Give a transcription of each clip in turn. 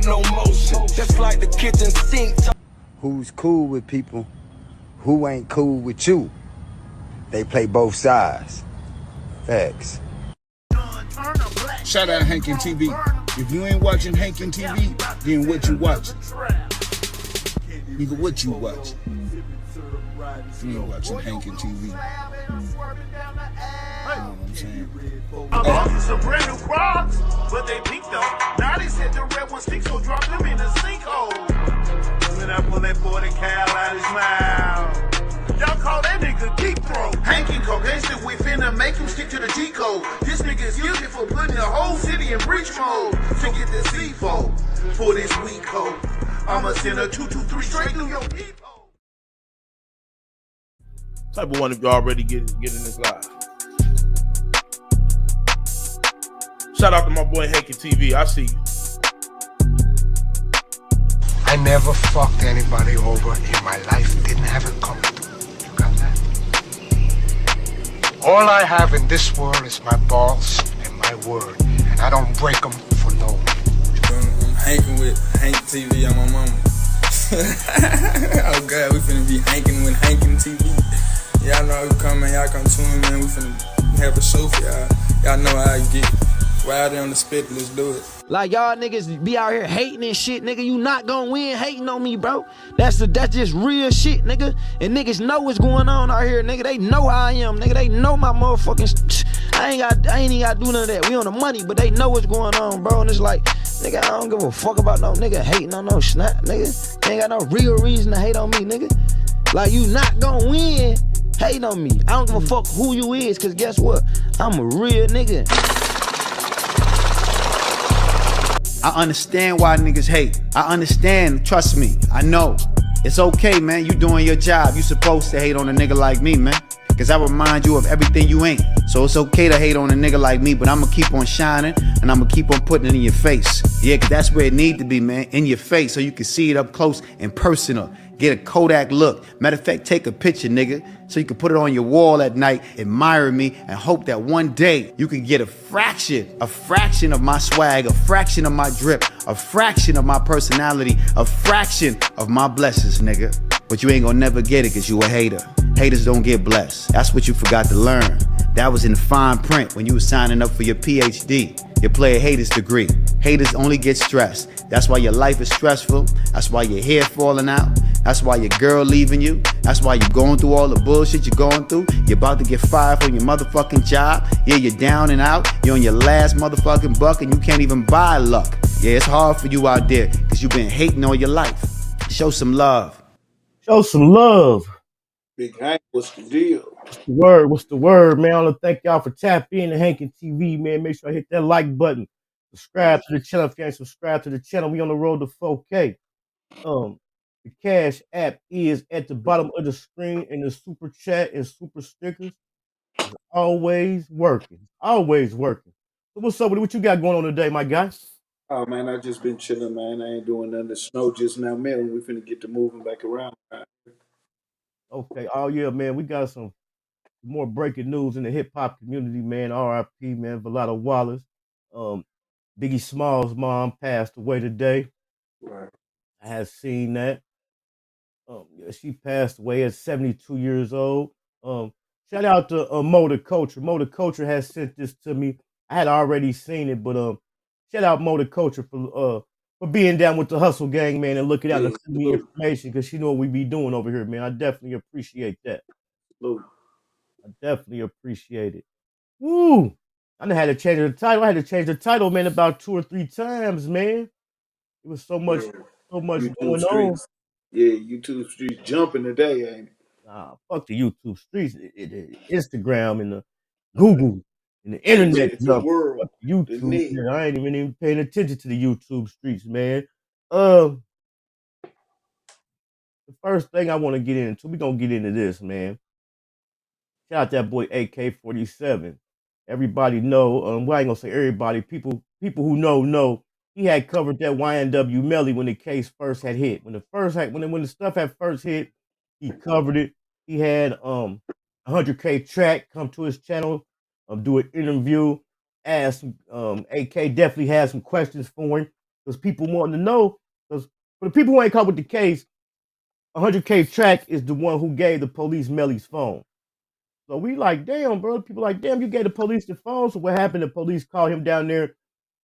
with no motion. Just like the kitchen sink. Who's cool with people, who ain't cool with you. They play both sides. Facts. Shout out Hankin TV. If you ain't watching Hankin TV, then what you watching? Nigga, what you watching? If you ain't watching Hankin TV. You know what I'm saying? Some brand new Crocs, but they pink though. Now they said the red ones stink, so drop them in the sinkhole. When I pull that 40 cal out his mouth. Y'all call that nigga deep throat. Hankin cocaine stick, we finna make him stick to the G code. This nigga is guilty for putting the whole city in breach mode to get the C4 for this weak code. I'ma send a 223 straight New York people. Type of one if you already get in this live. Shout out to my boy Hankin TV. I see you. I never fucked anybody over in my life. Didn't have it coming. You got that? All I have in this world is my balls and my word. And I don't break them for no one. I'm hanking with Hank TV on my mama. Oh God, we finna be hanking with Hankin TV. Y'all know how we come, man. Y'all come tune, man. We finna have a show for y'all. Y'all know how you get. Right there on the spit, let's do it. Like y'all niggas be out here hating and shit, nigga. You not gonna win hating on me, bro. That's just real shit, nigga. And niggas know what's going on out here, nigga. They know how I am, nigga. They know my motherfucking. I ain't even gotta do none of that. We on the money, but they know what's going on, bro. And it's like, nigga, I don't give a fuck about no nigga hating on no snap, nigga. Ain't got no real reason to hate on me, nigga. Like you not gonna win hating on me. I don't give a fuck who you is, cause guess what? I'm a real nigga. I understand why niggas hate. I understand, trust me, I know. It's okay, man, you doing your job. You supposed to hate on a nigga like me, man. Cause I remind you of everything you ain't. So it's okay to hate on a nigga like me, but I'ma keep on shining and I'ma keep on putting it in your face. Yeah, cause that's where it need to be, man, in your face so you can see it up close and personal. Get a Kodak look. Matter of fact, take a picture, nigga, so you can put it on your wall at night, admire me, and hope that one day you can get a fraction of my swag, a fraction of my drip, a fraction of my personality, a fraction of my blessings, nigga. But you ain't gonna never get it cause you a hater. Haters don't get blessed. That's what you forgot to learn. That was in the fine print when you was signing up for your PhD, your player haters degree. Haters only get stressed. That's why your life is stressful. That's why your hair falling out. That's why your girl leaving you. That's why you're going through all the bullshit you're going through. You're about to get fired from your motherfucking job. Yeah, you're down and out. You're on your last motherfucking buck and you can't even buy luck. Yeah, it's hard for you out there because you've been hating all your life. Show some love. Show some love. Big Hank, what's the deal? What's the word? What's the word, man? I want to thank y'all for tapping in to Hankin TV, man. Make sure I hit that like button. Subscribe to the channel if you ain't subscribed to the channel. We on the road to 4K. The Cash app is at the bottom of the screen, and the super chat and super stickers is always working. Always working. So what's up with it? What you got going on today, my guy? Oh man, I just been chilling, man. I ain't doing nothing. The snow just now melting. We finna get to moving back around. Okay. Oh yeah, man. We got some more breaking news in the hip hop community, man. R.I.P. man, Voletta, Wallace. Biggie Small's mom passed away today. Right. I had seen that. Yeah, she passed away at 72 years old. Shout out to Mo the Culture. Mo the Culture has sent this to me. I had already seen it, but shout out Mo the Culture for being down with the Hustle Gang, man, and looking out and sending me information because she know what we be doing over here, man. I definitely appreciate that. Salute. I definitely appreciate it. Woo! I done had to change the title. I had to change the title, man, about 2 or 3 times, man. It was so much YouTube going on. streets. Yeah, YouTube streets jumping today, ain't it? Nah, fuck the YouTube streets. Instagram and the Google and the internet. The world. YouTube. Man, I ain't even paying attention to the YouTube streets, man. The first thing I want to get into, we're going to get into this, man. Shout out that boy AK-47. Everybody know, well, I ain't going to say everybody. People who know. He had covered that YNW Melly when the case first had hit. When the stuff had first hit, he covered it. He had 100K Track come to his channel, do an interview. Ask AK definitely had some questions for him. because people want to know. Because for the people who ain't caught with the case, 100K Track is the one who gave the police Melly's phone. So we like, damn, bro. People like, damn, you gave the police the phone. So what happened? The police called him down there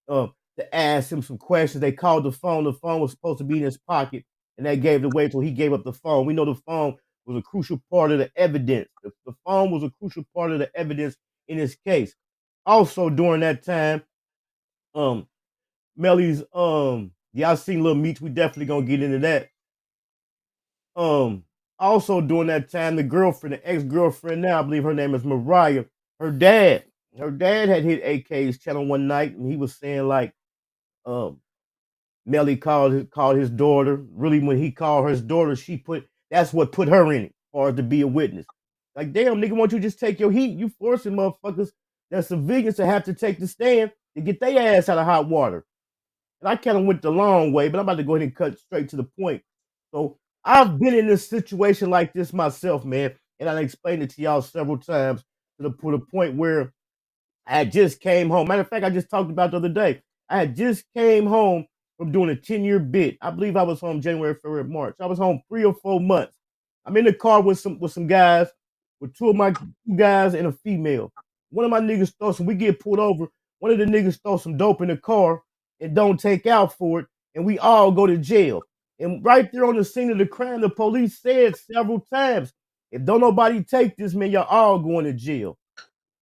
to ask him some questions. They called the phone. The phone was supposed to be in his pocket, and they gave it away until he gave up the phone. We know the phone was a crucial part of the evidence. The phone was a crucial part of the evidence in this case. Also, during that time, Melly's, y'all seen Lil Meech. We definitely gonna get into that. Also during that time, the girlfriend, the ex-girlfriend now, I believe her name is Mariah, her dad had hit AK's channel one night, and he was saying like, Melly called his daughter. Really, when he called his daughter, that's what put her in it, or to be a witness. Like, damn, nigga, won't you just take your heat? You forcing motherfuckers that civilians to have to take the stand to get their ass out of hot water. And I kind of went the long way, but I'm about to go ahead and cut straight to the point. So I've been in this situation like this myself, man, and I explained it to y'all several times to the point where I had just came home. Matter of fact, I just talked about the other day. I had just came home from doing a 10-year bid. I believe I was home January, February, March. I was home 3 or 4 months. I'm in the car with some guys, with two of my guys and a female. One of my niggas we get pulled over. One of the niggas throw some dope in the car and don't take out for it, and we all go to jail. And right there on the scene of the crime, the police said several times, if don't nobody take this, man, y'all all going to jail.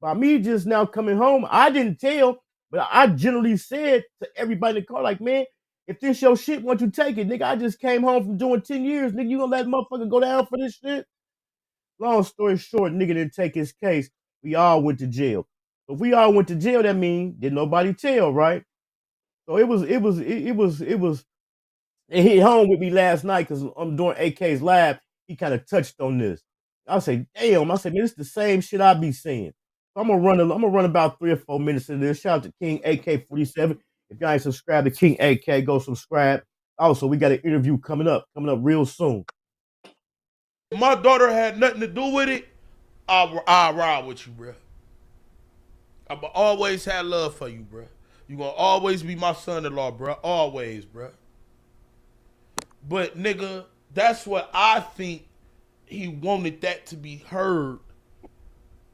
By me just now coming home, I didn't tell, but I generally said to everybody in the car, like, man, if this your shit, why don't you take it? Nigga, I just came home from doing 10 years. Nigga, you gonna let motherfucker go down for this shit? Long story short, nigga didn't take his case. We all went to jail. So if we all went to jail, that means did nobody tell, right? So it hit home with me last night because I'm doing AK's live. He kind of touched on this. I say, damn. I said, man, it's the same shit I be saying. So I'm gonna run about 3 or 4 minutes of this. Shout out to King AK47. If y'all ain't subscribed to King AK, go subscribe. Also, we got an interview coming up real soon. My daughter had nothing to do with it. I'll ride with you, bro. I'm always have love for you, bro. You gonna always be my son-in-law, bro. Always, bro. But nigga, that's what I think he wanted that to be heard,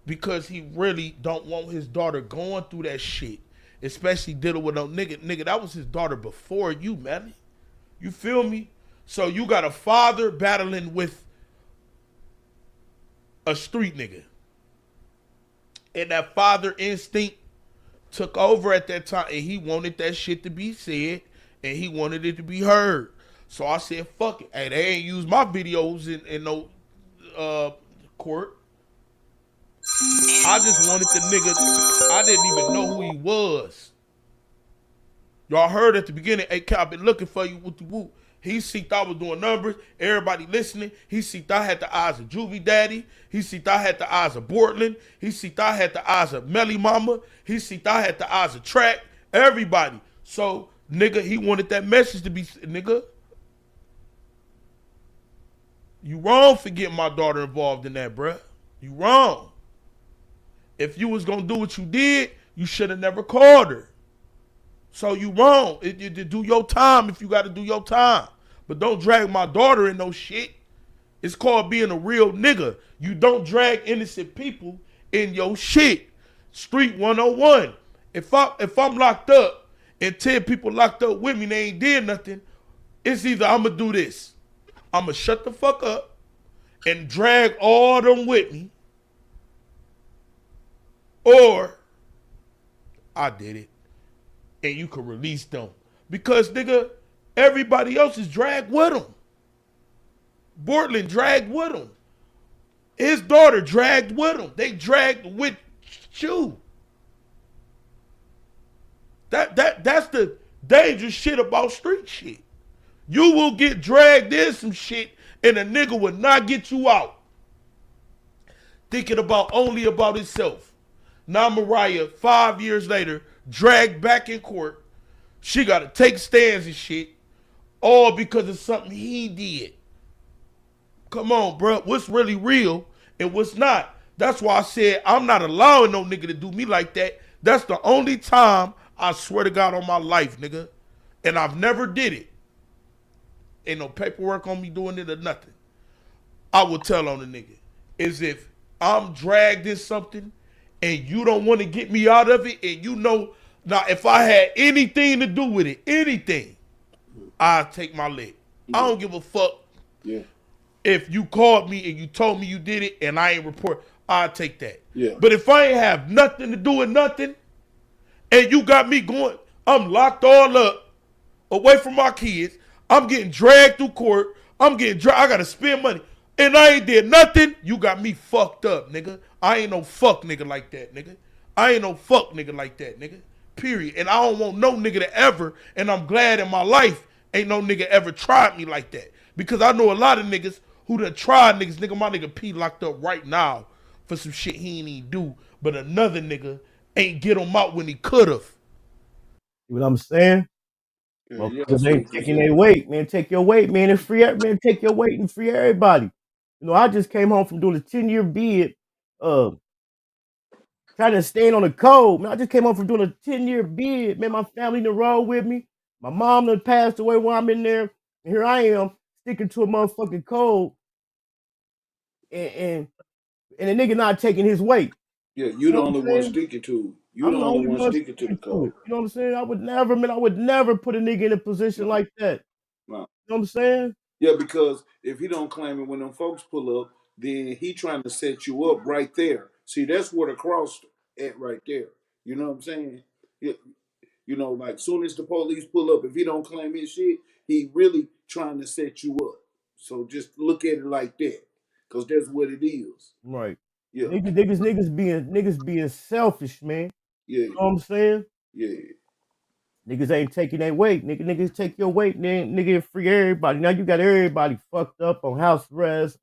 because he really don't want his daughter going through that shit, especially dealing with no nigga. Nigga, that was his daughter before you, man. You feel me? So you got a father battling with a street nigga, and that father instinct took over at that time, and he wanted that shit to be said, and he wanted it to be heard. So I said, fuck it. Hey, they ain't use my videos in no court. I just wanted the nigga. I didn't even know who he was. Y'all heard at the beginning, hey, I've been looking for you with the whoop. He see I was doing numbers. Everybody listening. He see I had the eyes of Juvie Daddy. He see I had the eyes of Portland. He see I had the eyes of Melly Mama. He see I had the eyes of Track. Everybody. So, nigga, he wanted that message to be, nigga, you wrong for getting my daughter involved in that, bruh. You wrong. If you was gonna do what you did, you should have never called her. So you wrong. Do your time if you got to do your time. But don't drag my daughter in no shit. It's called being a real nigga. You don't drag innocent people in your shit. Street 101. If I'm locked up and 10 people locked up with me and they ain't did nothing, it's either I'm going to do this. I'm going to shut the fuck up and drag all them with me, or I did it and you can release them. Because, nigga, everybody else is dragged with him. Portland dragged with him. His daughter dragged with him. They dragged with you. That's the dangerous shit about street shit. You will get dragged in some shit and a nigga will not get you out. Thinking only about himself. Now Mariah, 5 years later, dragged back in court. She got to take stands and shit, all because of something he did. Come on, bro. What's really real and what's not? That's why I said I'm not allowing no nigga to do me like that. That's the only time, I swear to God on my life, nigga. and I've never did it, ain't no paperwork on me doing it or nothing, I will tell on the nigga is if I'm dragged in something and you don't want to get me out of it, and you know, now if I had anything to do with it, anything, I'll take my leg. I don't give a fuck. Yeah. If you called me and you told me you did it and I ain't report, I'll take that. Yeah. But if I ain't have nothing to do with nothing, and you got me going, I'm locked all up, away from my kids, I'm getting dragged through court, I gotta spend money, and I ain't did nothing, you got me fucked up, nigga. I ain't no fuck nigga like that, nigga. I ain't no fuck nigga like that, nigga. Period. And I don't want no nigga to ever, and I'm glad in my life, ain't no nigga ever tried me like that. Because I know a lot of niggas who done tried niggas. Nigga, my nigga P locked up right now for some shit he ain't even do, but another nigga ain't get him out when he could've. See what I'm saying? Yeah, Because they taking their weight, man. Take your weight, man, and free man. Take your weight and free everybody. You know, I just came home from doing a 10-year bid, trying to stand on the code. Man, I just came home from doing a 10-year bid. Man, my family in the road with me. My mom done passed away while I'm in there. And here I am sticking to a motherfucking code. And the nigga not taking his weight. Yeah, you the only one sticking to it. You I'm the only one sticking to the code. You know what I'm saying? I would never put a nigga in a position like that. No. You know what I'm saying? Yeah, because if he don't claim it when them folks pull up, then he trying to set you up right there. See, that's where the cross at right there. You know what I'm saying? Yeah, you know, like soon as the police pull up, if he don't claim his shit, he really trying to set you up. So just look at it like that, because that's what it is. Right. Yeah. Niggas being selfish, man. Yeah. You know what I'm saying? Yeah. Niggas ain't taking their weight. Niggas take your weight, man. Nigga free everybody. Now you got everybody fucked up on house arrest,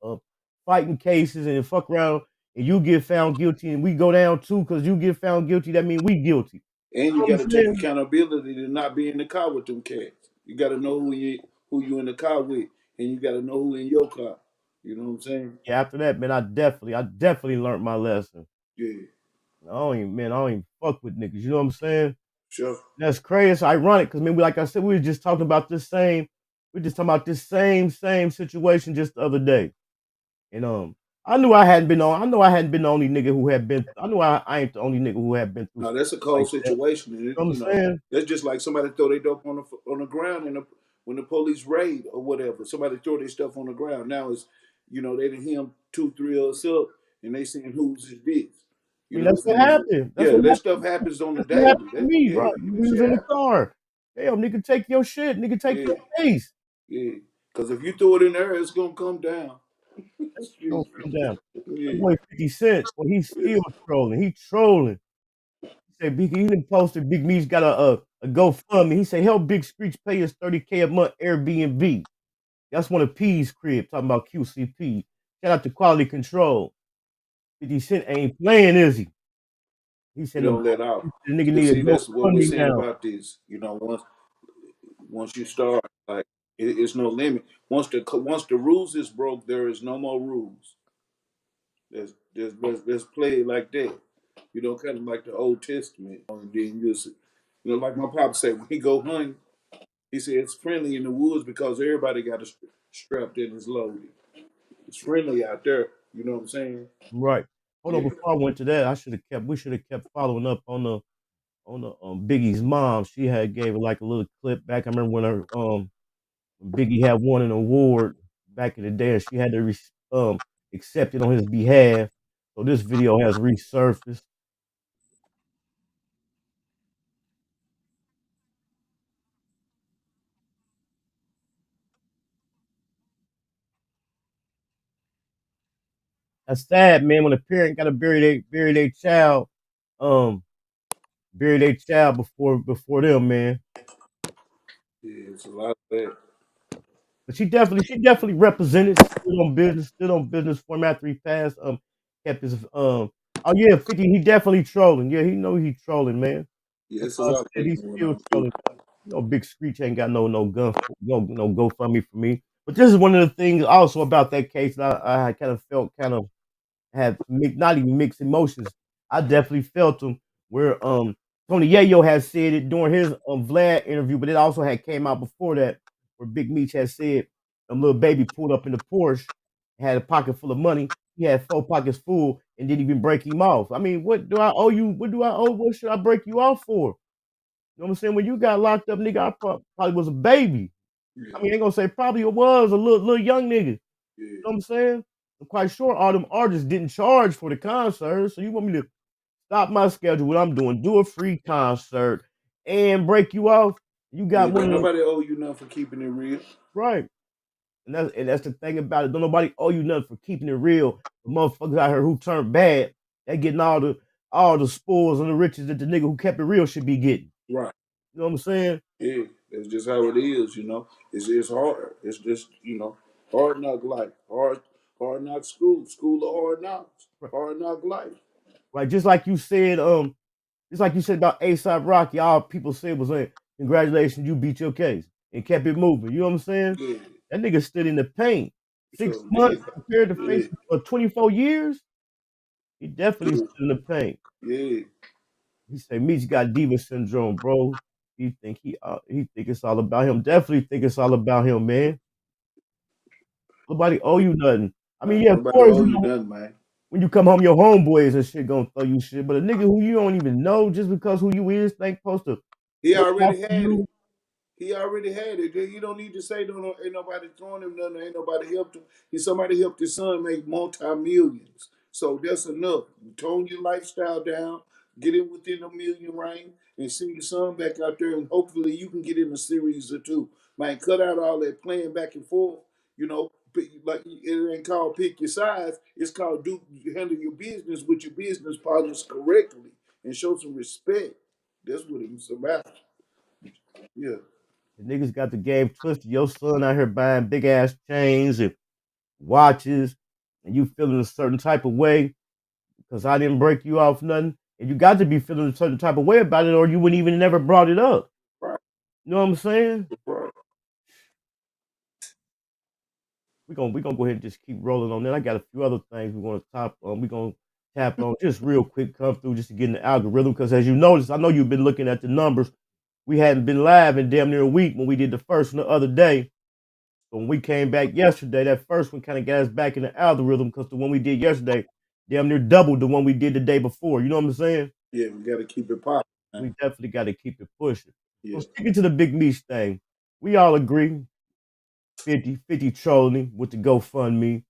fighting cases, and fuck around and you get found guilty and we go down too because you get found guilty. That means we guilty. And you got to take accountability to not be in the car with them cats. You got to know who you in the car with, and you got to know who in your car. You know what I'm saying? Yeah, after that, man, I definitely learned my lesson. Yeah. I don't even fuck with niggas. You know what I'm saying? Sure. That's crazy. It's ironic because, man, like I said, we were just talking about this same situation just the other day. And I knew I hadn't been the only nigga who had been. I knew I ain't the only nigga who had been through. No, that's a cold like situation. You know what I'm saying? That's just like somebody throw their dope on the ground and when the police raid or whatever. Somebody throw their stuff on the ground. Now it's, they done him 2-3 of us up and they saying whose is this. That's what happened. That stuff happens on the daily. Happened to me, bro. We was in the car. Damn, nigga, take your shit. Nigga, take your face. Yeah, because if you throw it in there, it's gonna come down. It's gonna come down. Yeah. That boy 50 Cent, well, he's still trolling. He trolling. He said he done posted Big Meech got a GoFundMe. He said help Big Screech pay his $30K a month Airbnb. That's one of P's crib talking about QCP. Shout out to Quality Control. 50 Cent ain't playing, is he? He said don't let out. The nigga need to that's what we're saying now. about this. Once you start, like it's no limit. Once the rules is broke, there is no more rules. Let's play it like that. Kind of like the Old Testament. And then like my pop said, when he go hunting, he said it's friendly in the woods because everybody got a strapped in his loaded. It's friendly out there. You know what I'm saying? Right. Hold on, before I went to that, we should have kept following up on the Biggie's mom. She had gave her like a little clip back. I remember when Biggie had won an award back in the day, and she had to accept it on his behalf. So this video has resurfaced. That's sad, man. When a parent got to bury their child, bury their child before them, man. Yeah, it's a lot of that. But she definitely represented, still on business for him after he passed. Kept his oh yeah, 50. He definitely trolling. Yeah, he know he trolling, man. Yeah, it's a lot. He's still trolling. Big Screech ain't got no GoFundMe for me. But this is one of the things also about that case that I kind of felt had not even mixed emotions. I definitely felt them where Tony Yayo has said it during his Vlad interview, but it also had came out before that where Big Meech had said little baby pulled up in the Porsche, had a pocket full of money. He had 4 pockets full and didn't even break him off. I mean, what do I owe you? What do I owe? What should I break you off for? You know what I'm saying? When you got locked up, nigga, I probably was a baby. Yeah. I mean, I ain't gonna say probably it was a little young nigga. Yeah. You know what I'm saying? I'm quite sure all them artists didn't charge for the concert, so you want me to stop my schedule, what I'm doing, do a free concert, and break you off? You got one of them, nobody owe you nothing for keeping it real. right? And that's the thing about it. Don't nobody owe you nothing for keeping it real. The motherfuckers out here who turned bad, they getting all the spoils and the riches that the nigga who kept it real should be getting. Right. You know what I'm saying? Yeah, that's just how it is, you know. It's hard. It's just, hard knock life. Hard knock school. School of hard knocks. Hard knock life. Right, just like you said about A$AP Rocky, all people said was, hey, congratulations, you beat your case and kept it moving. You know what I'm saying? Yeah. That nigga stood in the paint. 6 So, months yeah. compared to facing 24 years. He definitely stood in the paint. Yeah. He said Meech got diva syndrome, bro. He think it's all about him. Definitely think it's all about him, man. Nobody owe you nothing. I mean, yeah, of Nobody course, owe you nothing, man. when you come home, your homeboys and shit gonna throw you shit. But a nigga who you don't even know just because who you is think supposed to He look out already for had you. it. He already had it. You don't need to say ain't nobody throwing him nothing. Ain't nobody helped him. Somebody helped his son make multi-millions. So that's enough. Tone your lifestyle down. Get it within a million range and send your son back out there, and hopefully you can get in a series or two. Man, cut out all that playing back and forth. Like it ain't called pick your sides. It's called handle your business with your business partners correctly and show some respect. That's what it's about. Yeah. The niggas got the game twisted. Your son out here buying big ass chains and watches, and you feeling a certain type of way because I didn't break you off nothing. And you got to be feeling a certain type of way about it, or you wouldn't even never brought it up. Right. You know what I'm saying? Right. We're gonna go ahead and just keep rolling on that. I got a few other things we're gonna tap on just real quick, come through just to get in the algorithm. Because as you notice, I know you've been looking at the numbers. We hadn't been live in damn near a week when we did the first one the other day. So when we came back yesterday, that first one kind of got us back in the algorithm because the one we did yesterday damn near doubled the one we did the day before. You know what I'm saying? Yeah, we got to keep it popping. We definitely got to keep it pushing. Yeah. So sticking to the Big Meech thing, we all agree 50 trolling with the GoFundMe.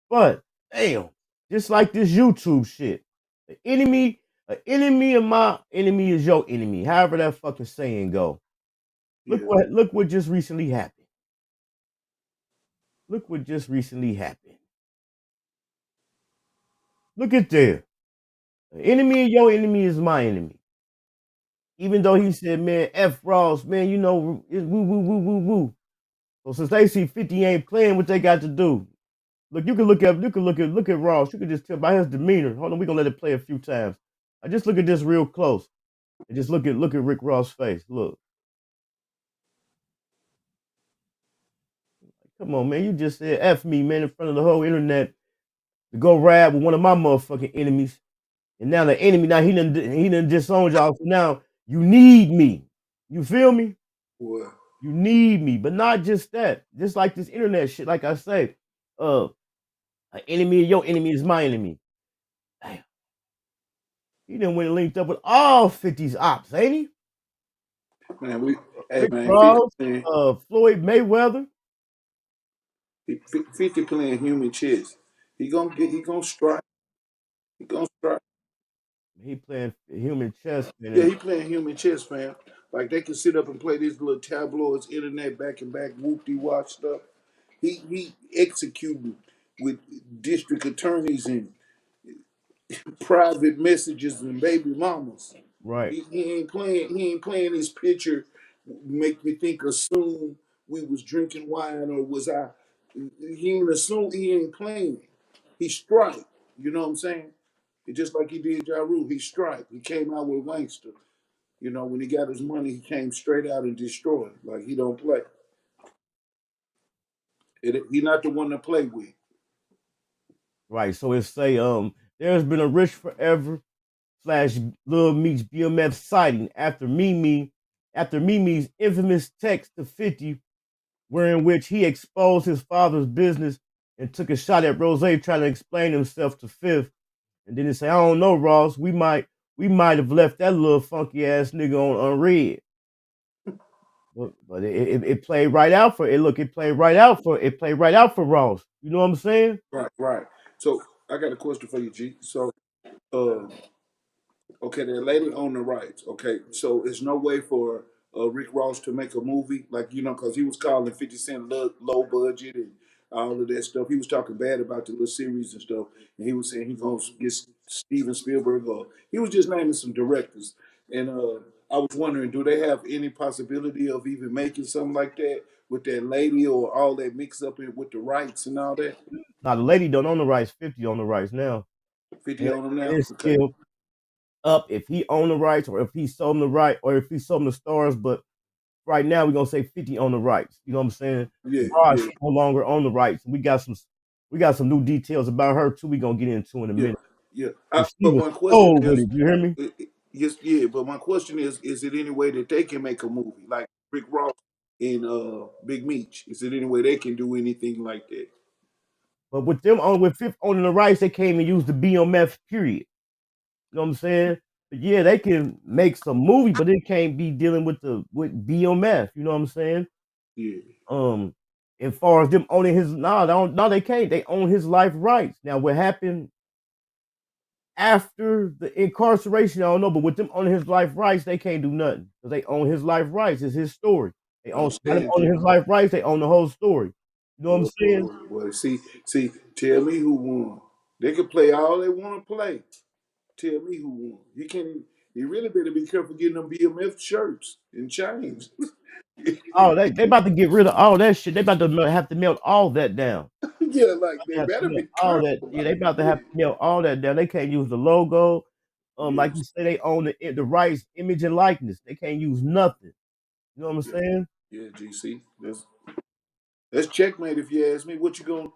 But damn, just like this YouTube shit, an enemy of my enemy is your enemy. However that fucking saying go. Look what just recently happened. Look what just recently happened. Look at there. The enemy of your enemy is my enemy. Even though he said, man, F Ross, man, it's woo, woo, woo, woo, woo. So since they see 50 ain't playing, what they got to do? Look, you can look at Ross. You can just tell by his demeanor. Hold on, we're gonna let it play a few times. I just look at this real close. And just look at Rick Ross' face. Look. Come on, man. You just said F me, man, in front of the whole internet to go ride with one of my motherfucking enemies. And now the enemy, now he done disowned y'all. So now you need me. You feel me? What? You need me. But not just that. Just like this internet shit, like I say, an enemy of your enemy is my enemy. Damn. He done went and linked up with all 50's ops, ain't he? Man, Rick Ross, Floyd Mayweather. 50 playing human chess. He gonna strike. He gonna strike. He playing human chess, man. Yeah, he playing human chess, fam. Like they can sit up and play these little tabloids, internet back and back, whoop-de-wop stuff. He executing with district attorneys and private messages and baby mamas. Right. He ain't playing his picture. Make me assume we was drinking wine or was I? He ain't assume. He ain't playing. He strike. You know what I'm saying? Just like he did Ja Rule, he strike. He came out with Wankster. When he got his money, he came straight out and destroyed. Like he don't play. He not the one to play with. Right. So it say there's been a rich forever / Lil Meech BMF sighting after Mimi's infamous text to 50, wherein which he exposed his father's business and took a shot at Rose trying to explain himself to Fifth. And then he say, I don't know, Ross, we might have left that little funky ass nigga on unread. But it played right out for it. Look, it played right out for Ross. You know what I'm saying? Right. So I got a question for you, G. So, uh, okay, that lady owned the rights. Okay, so there's no way for Rick Ross to make a movie, like, because he was calling 50 Cent low budget and all of that stuff. He was talking bad about the little series and stuff, and he was saying he gonna get Steven Spielberg, or he was just naming some directors. And I was wondering, do they have any possibility of even making something like that with that lady, or all that mix up with the rights and all that? Now the lady don't own the rights. 50 on the rights now. 50 on them now. It's Okay. still up if he owned the rights or if he sold them the right or if he sold them the stars. But right now we're gonna say 50 on the rights. You know what I'm saying? Yeah. No longer on the rights. We got some new details about her too. We're gonna get into in a minute. Yeah. But my question is, with it, you hear me? Yes, yeah, but my question is it any way that they can make a movie like Rick Ross and Big Meech? Is it any way they can do anything like that? But with Fifth owning the rights, they can't even use the BMF period. You know what I'm saying? But yeah, they can make some movie, but it can't be dealing with BMF. You know what I'm saying? Yeah. As far as them owning his, no, they can't. They own his life rights. Now, what happened after the incarceration, I don't know. But with them owning his life rights, they can't do nothing because they own his life rights. It's his story. They own owning his life rights. They own the whole story. You know what I'm saying? Well, see, tell me who won. They can play all they want to play. Tell me who won. You really better be careful getting them BMF shirts and chains. Oh, they about to get rid of all that shit. They about to have to melt all that down. Yeah, like they better be all that. Yeah, they about to have to melt all that down. They can't use the logo. Like you say, they own the rights, image, and likeness. They can't use nothing. You know what I'm saying? Yeah, GC. That's checkmate if you ask me. What you going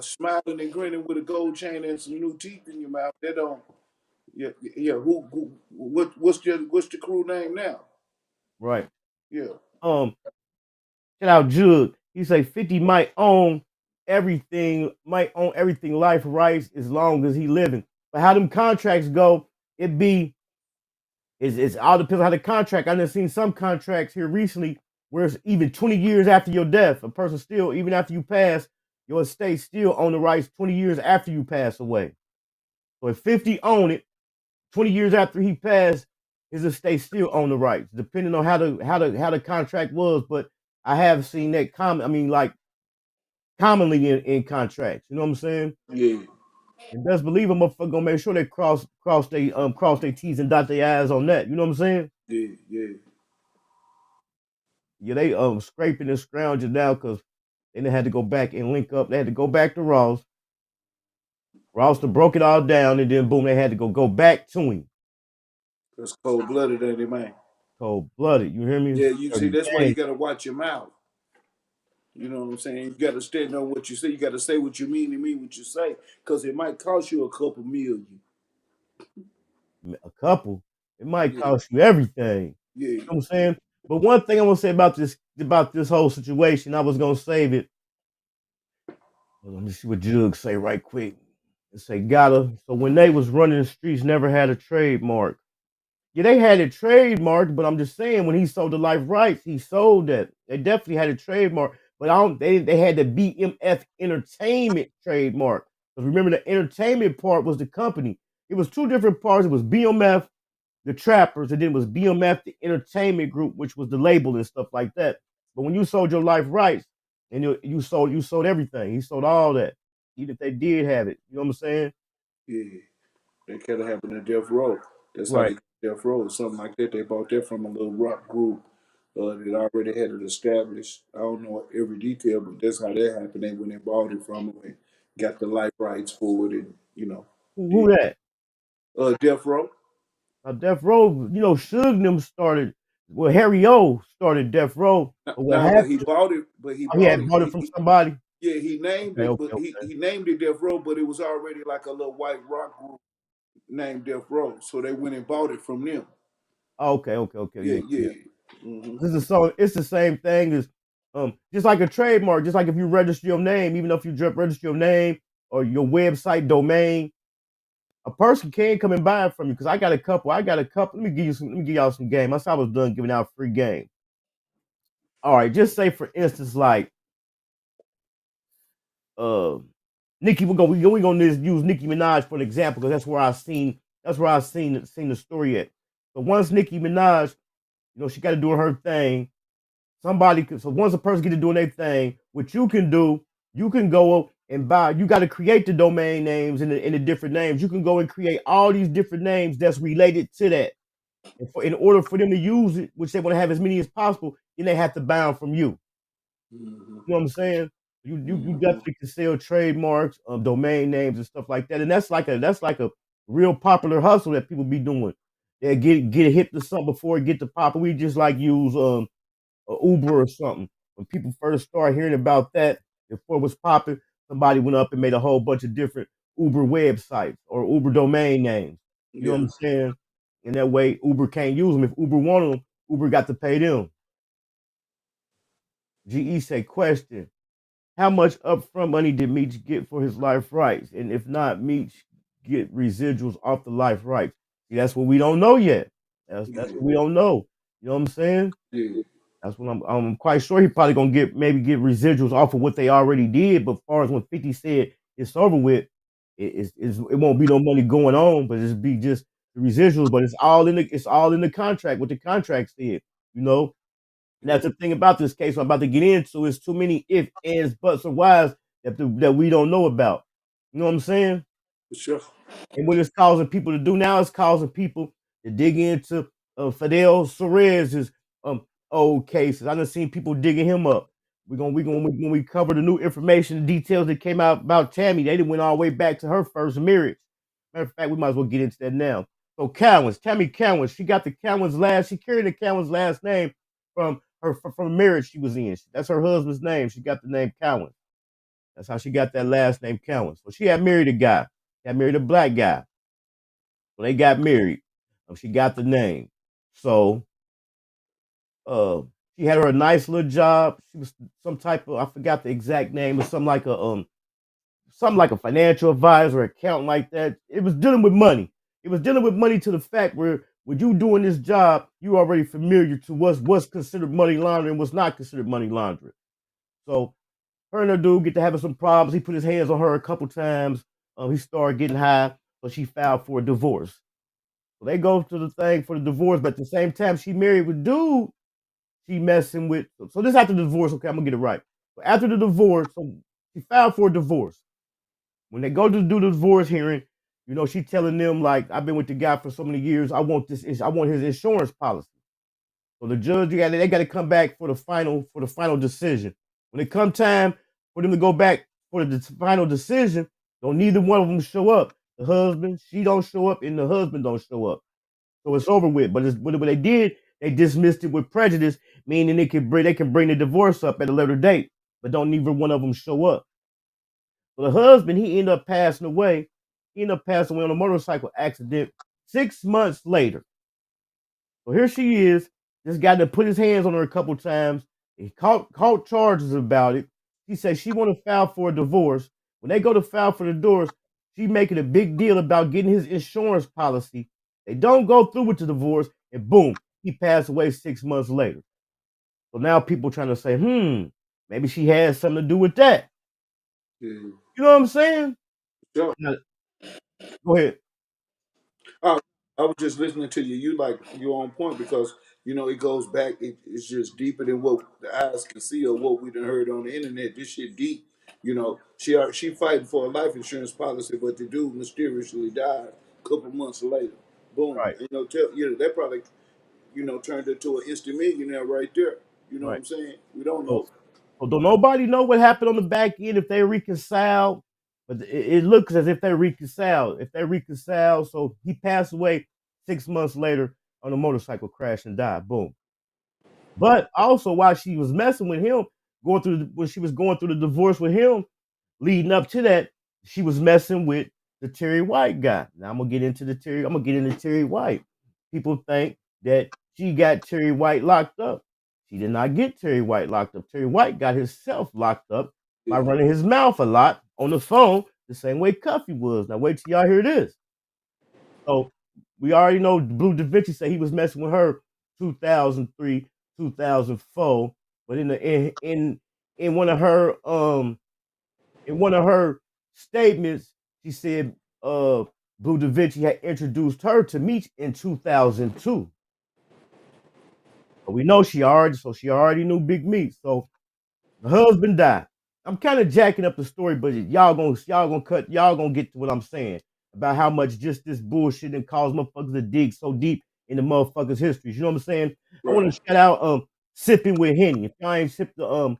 smiling and grinning with a gold chain and some new teeth in your mouth? That don't. Yeah. What's the crew name now? Right. Yeah. Shout out Chhyld. He say 50 might own everything life rights as long as he living. But how them contracts go, it's all depends on how the contract. I done seen some contracts here recently where it's even 20 years after your death. A person still, even after you pass, your estate still own the rights 20 years after you pass away. So if 50 own it, 20 years after he passed, his estate still own the rights, depending on how the contract was. But I have seen that commonly in contracts. You know what I'm saying? Yeah. And best believe a motherfucker gonna make sure they cross their T's and dot their I's on that. You know what I'm saying? Yeah. Yeah, they scraping and scrounging now because they had to go back and link up. They had to go back to Ross. Ross broke it all down, and then boom, they had to go back to him. That's cold blooded, ain't it, man? Cold blooded. You hear me? Yeah, you see, that's why you gotta watch your mouth. You know what I'm saying? You got to stand on what you say. You got to say what you mean and mean what you say, because it might cost you a couple million. A couple? It might cost you everything. Yeah. You know what I'm saying? But one thing I want to say about this whole situation, I was gonna save it. Well, let me see what Jug say right quick. It say gotta. So when they was running the streets, never had a trademark. Yeah, they had it trademarked, but I'm just saying when he sold the life rights, he sold that. They definitely had a trademark. But they had the BMF Entertainment trademark. Because remember, the entertainment part was the company. It was two different parts. It was BMF, the Trappers, and then it was BMF, the Entertainment Group, which was the label and stuff like that. But when you sold your life rights, and you sold everything. He sold all that, even if they did have it. You know what I'm saying? Yeah. That kind of happened in Death Row. That's right. How they got Death Row or something like that. They bought that from a little rock group that already had it established. I don't know every detail, but that's how that happened. They when they bought it from them and got the life rights for it, and Who that? Death Row. Death Row, Suge them started. Well, Harry O started Death Row. But he bought it. But he bought it from somebody. Yeah, he named it, but he named it Death Row, but it was already like a little white rock group named Death Row, so they went and bought it from them. Okay, Yeah, yeah. yeah. Mm-hmm. This is so it's the same thing as just like a trademark, just like if you register your name, even if you register your name or your website domain, a person can come and buy it from you. Because I got a couple. Let me give y'all some game. I saw I was done giving out free game. All right, just say for instance, like Nicki, we gonna just use Nicki Minaj for an example because that's where I seen the story at. So once Nicki Minaj, she got to do her thing. So once a person get to doing their thing, what you can do, you can go and buy. You got to create the domain names and the different names. You can go and create all these different names that's related to that. And in order for them to use it, which they want to have as many as possible, then they have to buy them from you. Mm-hmm. You know what I'm saying? You definitely can sell trademarks, domain names and stuff like that, and that's like a real popular hustle that people be doing. They get a hit to something before it get to pop. We just like use Uber or something. When people first started hearing about that, before it was popping, somebody went up and made a whole bunch of different Uber websites or Uber domain names. You know what I'm saying? And that way, Uber can't use them. If Uber wanted them, Uber got to pay them. GE say, question: how much upfront money did Meech get for his life rights? And if not, Meech get residuals off the life rights? See, that's what we don't know yet. That's what we don't know. You know what I'm saying? Yeah. That's what I'm quite sure he probably gonna get residuals off of what they already did. But as far as when 50 said it's over with, it won't be no money going on, but it's be just the residuals. But it's all in the contract. What the contract said, you know. And that's the thing about this case I'm about to get into. Is too many if, ands, buts, or whys that we don't know about. You know what I'm saying? For sure. And what it's causing people to do now is causing people to dig into Fidel Suarez's old cases. I done seen people digging him up. When we cover the new information, the details that came out about Tammy, they went all the way back to her first marriage. Matter of fact, we might as well get into that now. So Tammy Cowins, she got the she carried the Cowins last name from the marriage she was in. That's her husband's name. She got the name Cowins. That's how she got that last name Cowins. So she had married a guy. She had married a black guy. So they got married. She got the name. So she had her a nice little job. She was some type of, I forgot the exact name, but something like a financial advisor, accountant like that. It was dealing with money. It was dealing with money to the fact where when you doing this job, you already familiar to what's considered money laundering and what's not considered money laundering. So her and her dude get to having some problems. He put his hands on her a couple times. He started getting high, so she filed for a divorce. So they go to the thing for the divorce, but at the same time, she married with dude she messing with. So this after the divorce, okay, I'm gonna get it right. So after the divorce, so she filed for a divorce. When they go to do the divorce hearing, she telling them like, I've been with the guy for so many years. I want his insurance policy. So the judge, they got to come back for the final decision. When it come time for them to go back for the final decision, don't neither one of them show up. The husband, she don't show up, and the husband don't show up. So it's over with. But what they did, they dismissed it with prejudice, meaning they can bring the divorce up at a later date, but don't neither one of them show up. So the husband, he ended up passing away. He ended up passing away on a motorcycle accident 6 months later. So here she is. This guy that put his hands on her a couple times. He caught charges about it. She said she want to file for a divorce. When they go to file for the divorce, she making a big deal about getting his insurance policy. They don't go through with the divorce, and boom, he passed away 6 months later. So now people trying to say, maybe she had something to do with that. Yeah. You know what I'm saying? Sure. Now, go ahead. I was just listening to you. You're on point because it goes back. It's just deeper than what the eyes can see or what we done heard on the internet. This shit deep. She fighting for a life insurance policy, but the dude mysteriously died a couple months later. Boom. Right. That probably turned into an instant millionaire right there. You know what I'm saying? We don't know. So don't nobody know what happened on the back end if they reconciled, but it looks as if they reconciled. If they reconciled, so he passed away 6 months later on a motorcycle crash and died. Boom. But also while she was messing with him, when she was going through the divorce with him, leading up to that, she was messing with the Terry White guy. Now I'm gonna get into Terry White. People think that she got Terry White locked up. She did not get Terry White locked up. Terry White got himself locked up by running his mouth a lot on the phone, the same way Cuffy was. Now wait till y'all hear this. So we already know Blue Da Vinci said he was messing with her 2003, 2004. But in one of her statements, she said Blue Da Vinci had introduced her to Meech in 2002. But we know she already knew Big Meech. So the husband died. I'm kind of jacking up the story, but y'all gonna get to what I'm saying about how much just this bullshit and cause motherfuckers to dig so deep in the motherfuckers' histories. You know what I'm saying? Right. I want to shout out Sipping with Henny. If y'all ain't Sipping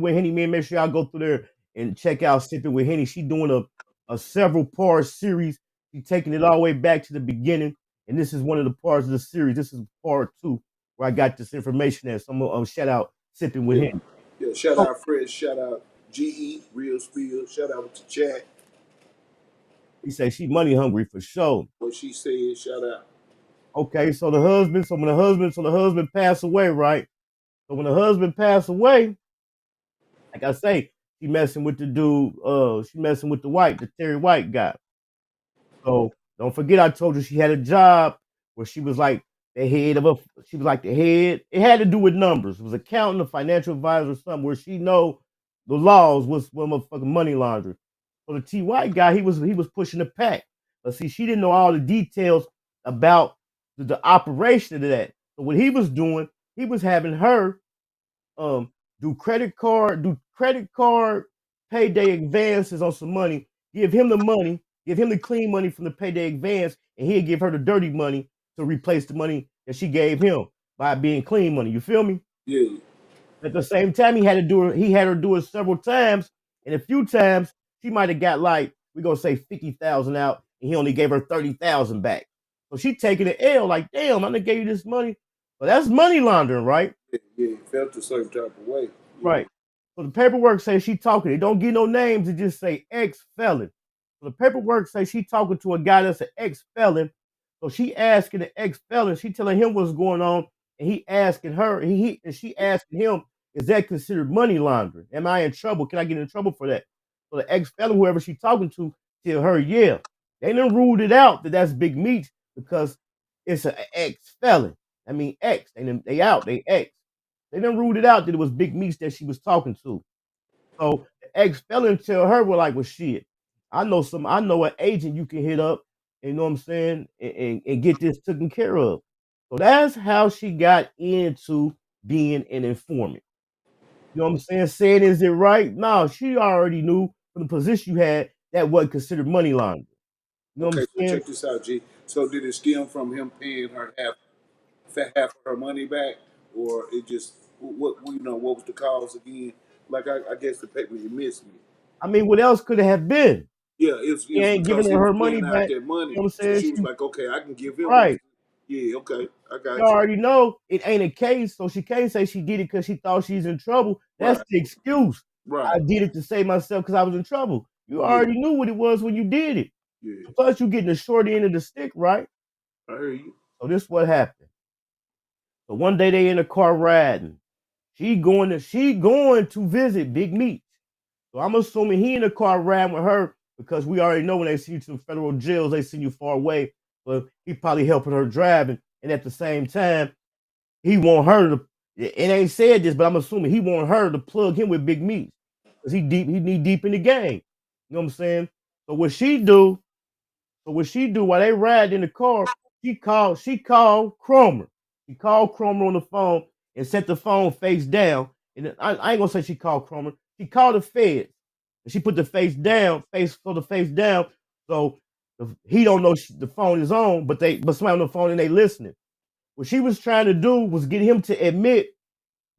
with Henny, man, make sure y'all go through there and check out Sipping with Henny. She doing a several part series. She's taking it all the way back to the beginning, and this is one of the parts of the series. This is part 2 where I got this information at. So I'm gonna shout out Sipping with Henny. Yeah, shout out Fred, shout out GE, Real Spill, shout out to chat. He said she money hungry for sure. What she said, shout out. Okay, so when the husband passed away, right? So when the husband passed away, like I say, she messing with the dude, she messing with the Terry White guy. So don't forget I told you she had a job where she was like the head of it had to do with numbers. It was accountant, a financial advisor, or something where she know the laws was motherfucking money laundering. So the T White guy, he was pushing the pack. But see, she didn't know all the details about the operation of that. So what he was doing, he was having her do credit card payday advances on some money, give him the clean money from the payday advance, and he'd give her the dirty money to replace the money that she gave him by being clean money. You feel me? Yeah. At the same time, he had her do it several times, and a few times she might have got like, we're gonna say 50,000 out, and he only gave her 30,000 back. So she taking the L like, damn, I done gave you this money. But that's money laundering, right? Yeah, felt a certain type of way. Right. So the paperwork says she talking. It don't give no names. It just say ex-felon. So the paperwork says she talking to a guy that's an ex-felon. So she asking the ex-felon, she telling him what's going on, and he asking her, and she asking him, is that considered money laundering? Am I in trouble? Can I get in trouble for that? So the ex-felon, whoever she talking to, tell her, yeah. They done ruled it out that that's Big Meech because it's an ex-felon. I mean, ex. They out. They ex. They done ruled it out that it was Big Meech that she was talking to. So the ex-felon tell her, well, shit, I know an agent you can hit up, you know what I'm saying, and get this taken care of. So that's how she got into being an informant. You know what I'm saying? Saying, is it right? No, she already knew from the position you had that wasn't considered money laundering. You know what I'm saying? So check this out, G. So did it stem from him paying her half of her money back, or it just what was the cause again? Like I guess the paper you missed me. I mean, what else could it have been? Yeah, it's ain't giving her money back. That money. You know what I'm saying? So she was like, okay, I can give him right. Yeah, okay, I got you. Already know it ain't a case, so she can't say she did it because she thought she's in trouble. That's the excuse. Right. I did it to save myself because I was in trouble. You already knew what it was when you did it. Yeah. Plus, you getting the short end of the stick, right? I hear you. So this is what happened. So one day they in the car riding. She going to visit Big Meech. So I'm assuming he in the car riding with her because we already know when they send you to the federal jails, they send you far away. So he probably helping her driving. And at the same time, he want her to, it ain't said this, but I'm assuming he want her to plug him with Big Meech. Because he knee deep in the game. You know what I'm saying? So what she do while they ride in the car, she called Cromer. She called Cromer on the phone and set the phone face down. And I ain't gonna say she called Cromer. She called the feds. And she put the face down. So he don't know the phone is on, but somebody on the phone and they listening. What she was trying to do was get him to admit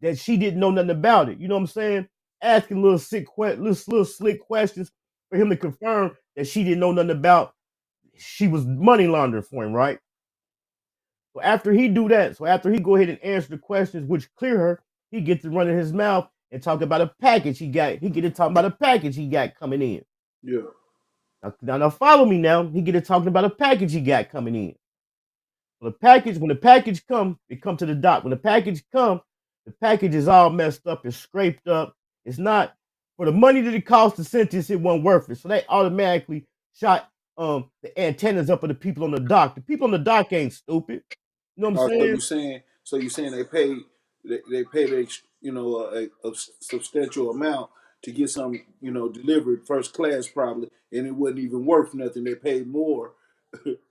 that she didn't know nothing about it. You know what I'm saying? Asking little slick questions for him to confirm that she didn't know nothing about. She was money laundering for him, right? So after he do that, after he go ahead and answer the questions, which clear her, he gets to running his mouth and talk about a package he got. He get to talk about a package he got coming in. Yeah. Now follow me now. He get to talking about a package he got coming in. So when the package come, it come to the dock. When the package come, the package is all messed up, it's scraped up. It's not for the money that it cost to send this, it wasn't worth it. So they automatically shot the antennas up of the people on the dock. The people on the dock ain't stupid. You know what I'm Oh, saying? so you saying they paid a substantial amount to get some delivered first class probably, and it wasn't even worth nothing. They paid more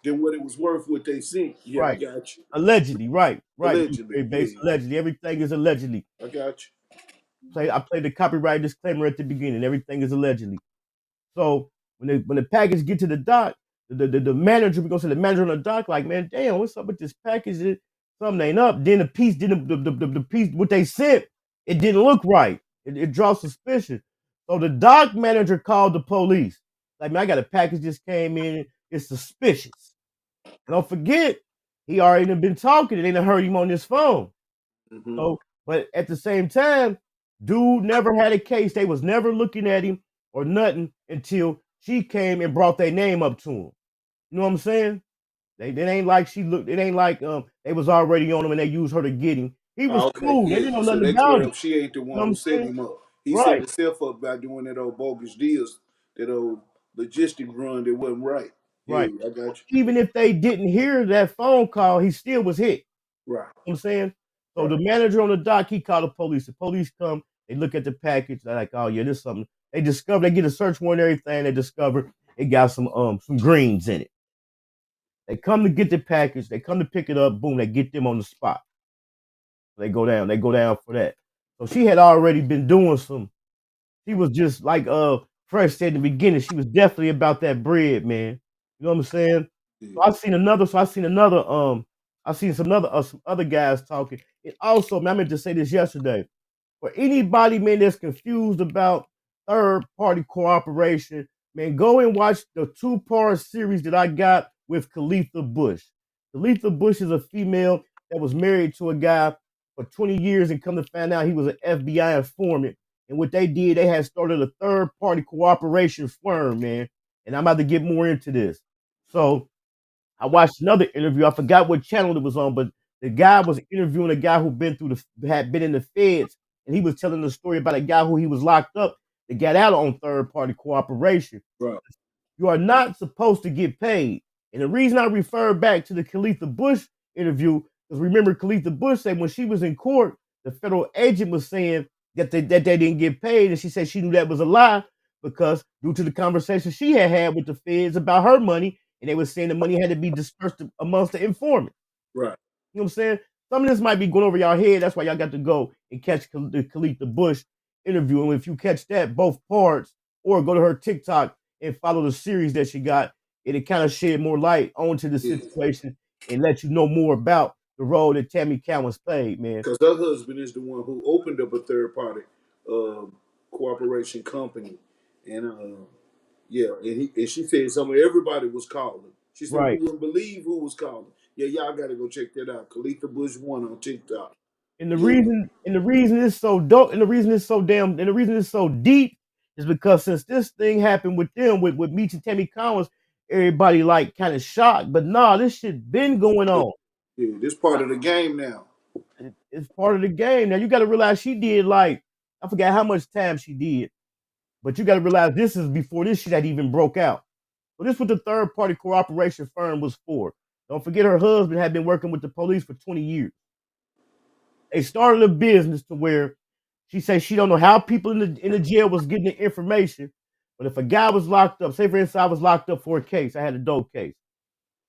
than what it was worth what they sent. Yeah, I Right. got you. Allegedly, right. Allegedly, Based yeah, allegedly. Everything is allegedly. I got you. I played the copyright disclaimer at the beginning. Everything is allegedly. So when the package get to the dock, the manager, we gonna say the manager on the dock, like, man, damn, what's up with this package? Something ain't up. Then the piece didn't the piece what they sent, it didn't look right. It draws suspicion. So the dock manager called the police. Like, man, I got a package just came in. It's suspicious. And don't forget, he already done been talking. They done heard him on this phone. Mm-hmm. So, but at the same time, dude never had a case. They was never looking at him or nothing until she came and brought their name up to him. You know what I'm saying? It ain't like she looked. It ain't like they was already on him and they used her to get him. He was Okay, cool. They didn't know yeah. So nothing they about clear it. up. She ain't the You know one what who I'm set saying? him up. He set Right, himself up by doing that old bogus deals, that old logistic run that wasn't right. Yeah, right. I got you. Even if they didn't hear that phone call, he still was hit. Right, You know what I'm saying? So right. the manager on the dock, he called the police. The police come, they look at the package, they're like, oh yeah, this is something. They get a search warrant and everything, they discover it got some greens in it. They come to get the package, they come to pick it up, boom, they get them on the spot. They go down for that. So she had already been doing she was just like Fresh said in the beginning, she was definitely about that bread, man. You know what I'm saying? Yeah. So I seen some other guys talking. And also, man, I meant to say this yesterday. For anybody, man, that's confused about third party cooperation, man, go and watch the 2-part series that I got with Khalitha Bush. Khalitha Bush is a female that was married to a guy for 20 years and come to find out he was an FBI informant. And what they did, they had started a third party cooperation firm, man. And I'm about to get more into this. So I watched another interview. I forgot what channel it was on, but the guy was interviewing a guy who had been in the feds, and he was telling the story about a guy who he was locked up that got out on third party cooperation. Right. You are not supposed to get paid. And the reason I refer back to the Khalitha Bush interview is, remember, Khalitha Bush said when she was in court, the federal agent was saying that they didn't get paid, and she said she knew that was a lie because due to the conversation she had with the feds about her money, and they were saying the money had to be dispersed amongst the informants. Right. You know what I'm saying? Some of this might be going over y'all head. That's why y'all got to go and catch the Khalitha Bush interview. And if you catch that, both parts, or go to her TikTok and follow the series that she got, it'll kind of shed more light onto the situation and let you know more about the role that Tammy Cowins played, man. Because her husband is the one who opened up a third party cooperation company, and yeah, and she said everybody was calling. She said Right. you wouldn't believe who was calling. Yeah, y'all got to go check that out. Khalitha Bush 1 on TikTok. And the reason it's so dope, and the reason it's so deep is because since this thing happened with them, with Meech and Tammy Cowins, everybody like kind of shocked. But nah, this shit been going on. Yeah, this part of the game now. It's part of the game. Now you got to realize she did like, I forgot how much time she did, but you got to realize this is before this shit had even broke out. So this is what the third party cooperation firm was for. Don't forget her husband had been working with the police for 20 years. They started a business to where she said she don't know how people in the jail was getting the information, but if a guy was locked up, say for instance I was locked up for a case, I had a dope case.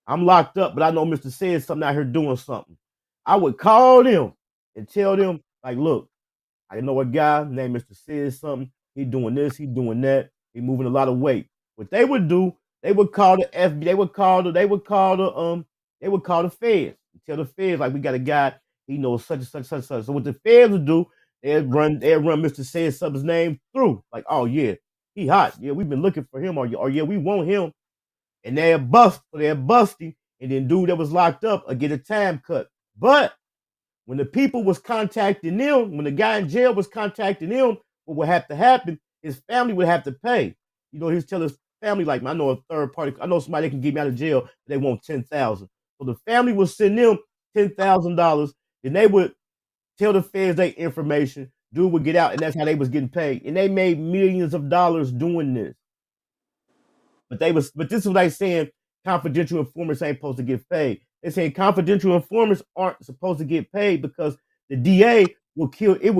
I'm locked up, but I know Mr. Said something out here doing something. I would call them and tell them, like, look, I know a guy named Mr. Said something. He doing this, he doing that. He moving a lot of weight. What they would do, they would call the FBI, they would call the feds. Tell the feds, like, we got a guy, he knows such and such, such, such. So what the feds would do, they'd run Mr. Said something's name through. Like, oh yeah, he hot. Yeah, we've been looking for him, or yeah, we want him. And they'll bust him, and then dude that was locked up will get a time cut. But when the people was contacting them, when the guy in jail was contacting them, what would have to happen, his family would have to pay. You know, he was telling family like me. I know a third party. I know somebody that can get me out of jail. They want 10,000. So the family would send them $10,000, and they would tell the feds their information. Dude would get out, and that's how they was getting paid. And they made millions of dollars doing this. But this is what they saying. Confidential informants ain't supposed to get paid. They saying confidential informants aren't supposed to get paid because the DA will kill. It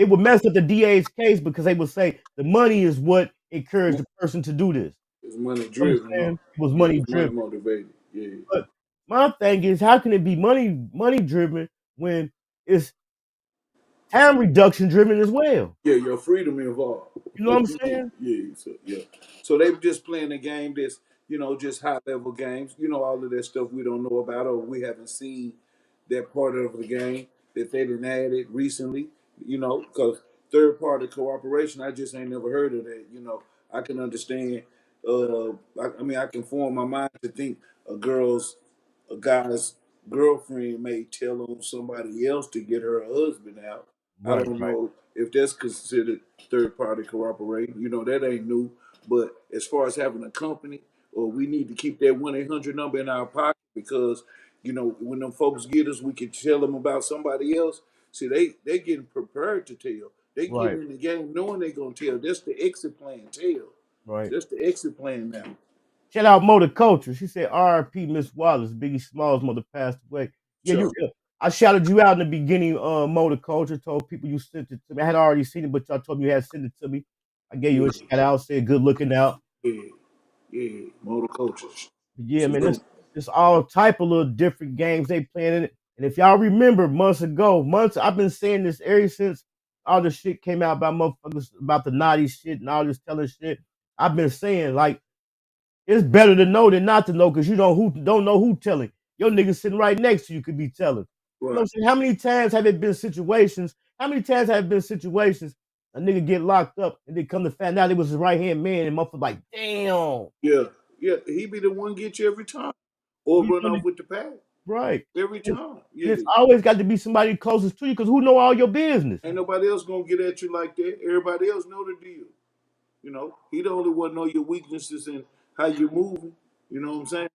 would mess up the DA's case because they would say the money is what encouraged the person to do this. It's money You know what driven, I'm huh? saying? It was Yeah, money it's money driven. motivated. Yeah. But my thing is, how can it be money driven when it's time reduction driven as well? Yeah, your freedom involved. You know what I'm saying? Yeah. So they were just playing a game that's, just high level games. All of that stuff we don't know about or we haven't seen that part of the game that they didn't add it recently, because third party cooperation, I just ain't never heard of that. I can understand I can form my mind to think a guy's girlfriend may tell on somebody else to get her husband out. I Right, don't right, know if that's considered third party cooperating. That ain't new. But as far as having a company, or we need to keep that 1-800 number in our pocket because, when them folks get us, we can tell them about somebody else. See, they getting prepared to tell. They right, getting in the game knowing they gonna tell. That's the exit plan. Tell. right. That's the exit plan now. Shout out Motor Culture. She said, R.I.P. Miss Wallace. Biggie Smalls mother passed away. Yeah, Sure. I shouted you out in the beginning, Motor Culture. Told people you sent it to me. I had already seen it, but y'all told me you had sent it to me. I gave you a shout out, said good looking out. Yeah. Motor coaches. Yeah, man, Salute. it's all type of little different games they playing in it. And if y'all remember I've been saying this ever since all the shit came out about motherfuckers about the naughty shit and all this telling shit. I've been saying like it's better to know than not to know because you don't know who telling. Your nigga sitting right next to you could be telling. You know what I'm Right. saying? How many times have it been situations? How many times have it been situations a nigga get locked up and they come to find out it was his right hand man and motherfucker like, damn. Yeah. He be the one get you every time. Or You run know off with the pad. right. Every And time. it's Yeah. always got to be somebody closest to you because who know all your business? Ain't nobody else gonna get at you like that. Everybody else know the deal. He the only one know your weaknesses and how you moving. You know what I'm saying?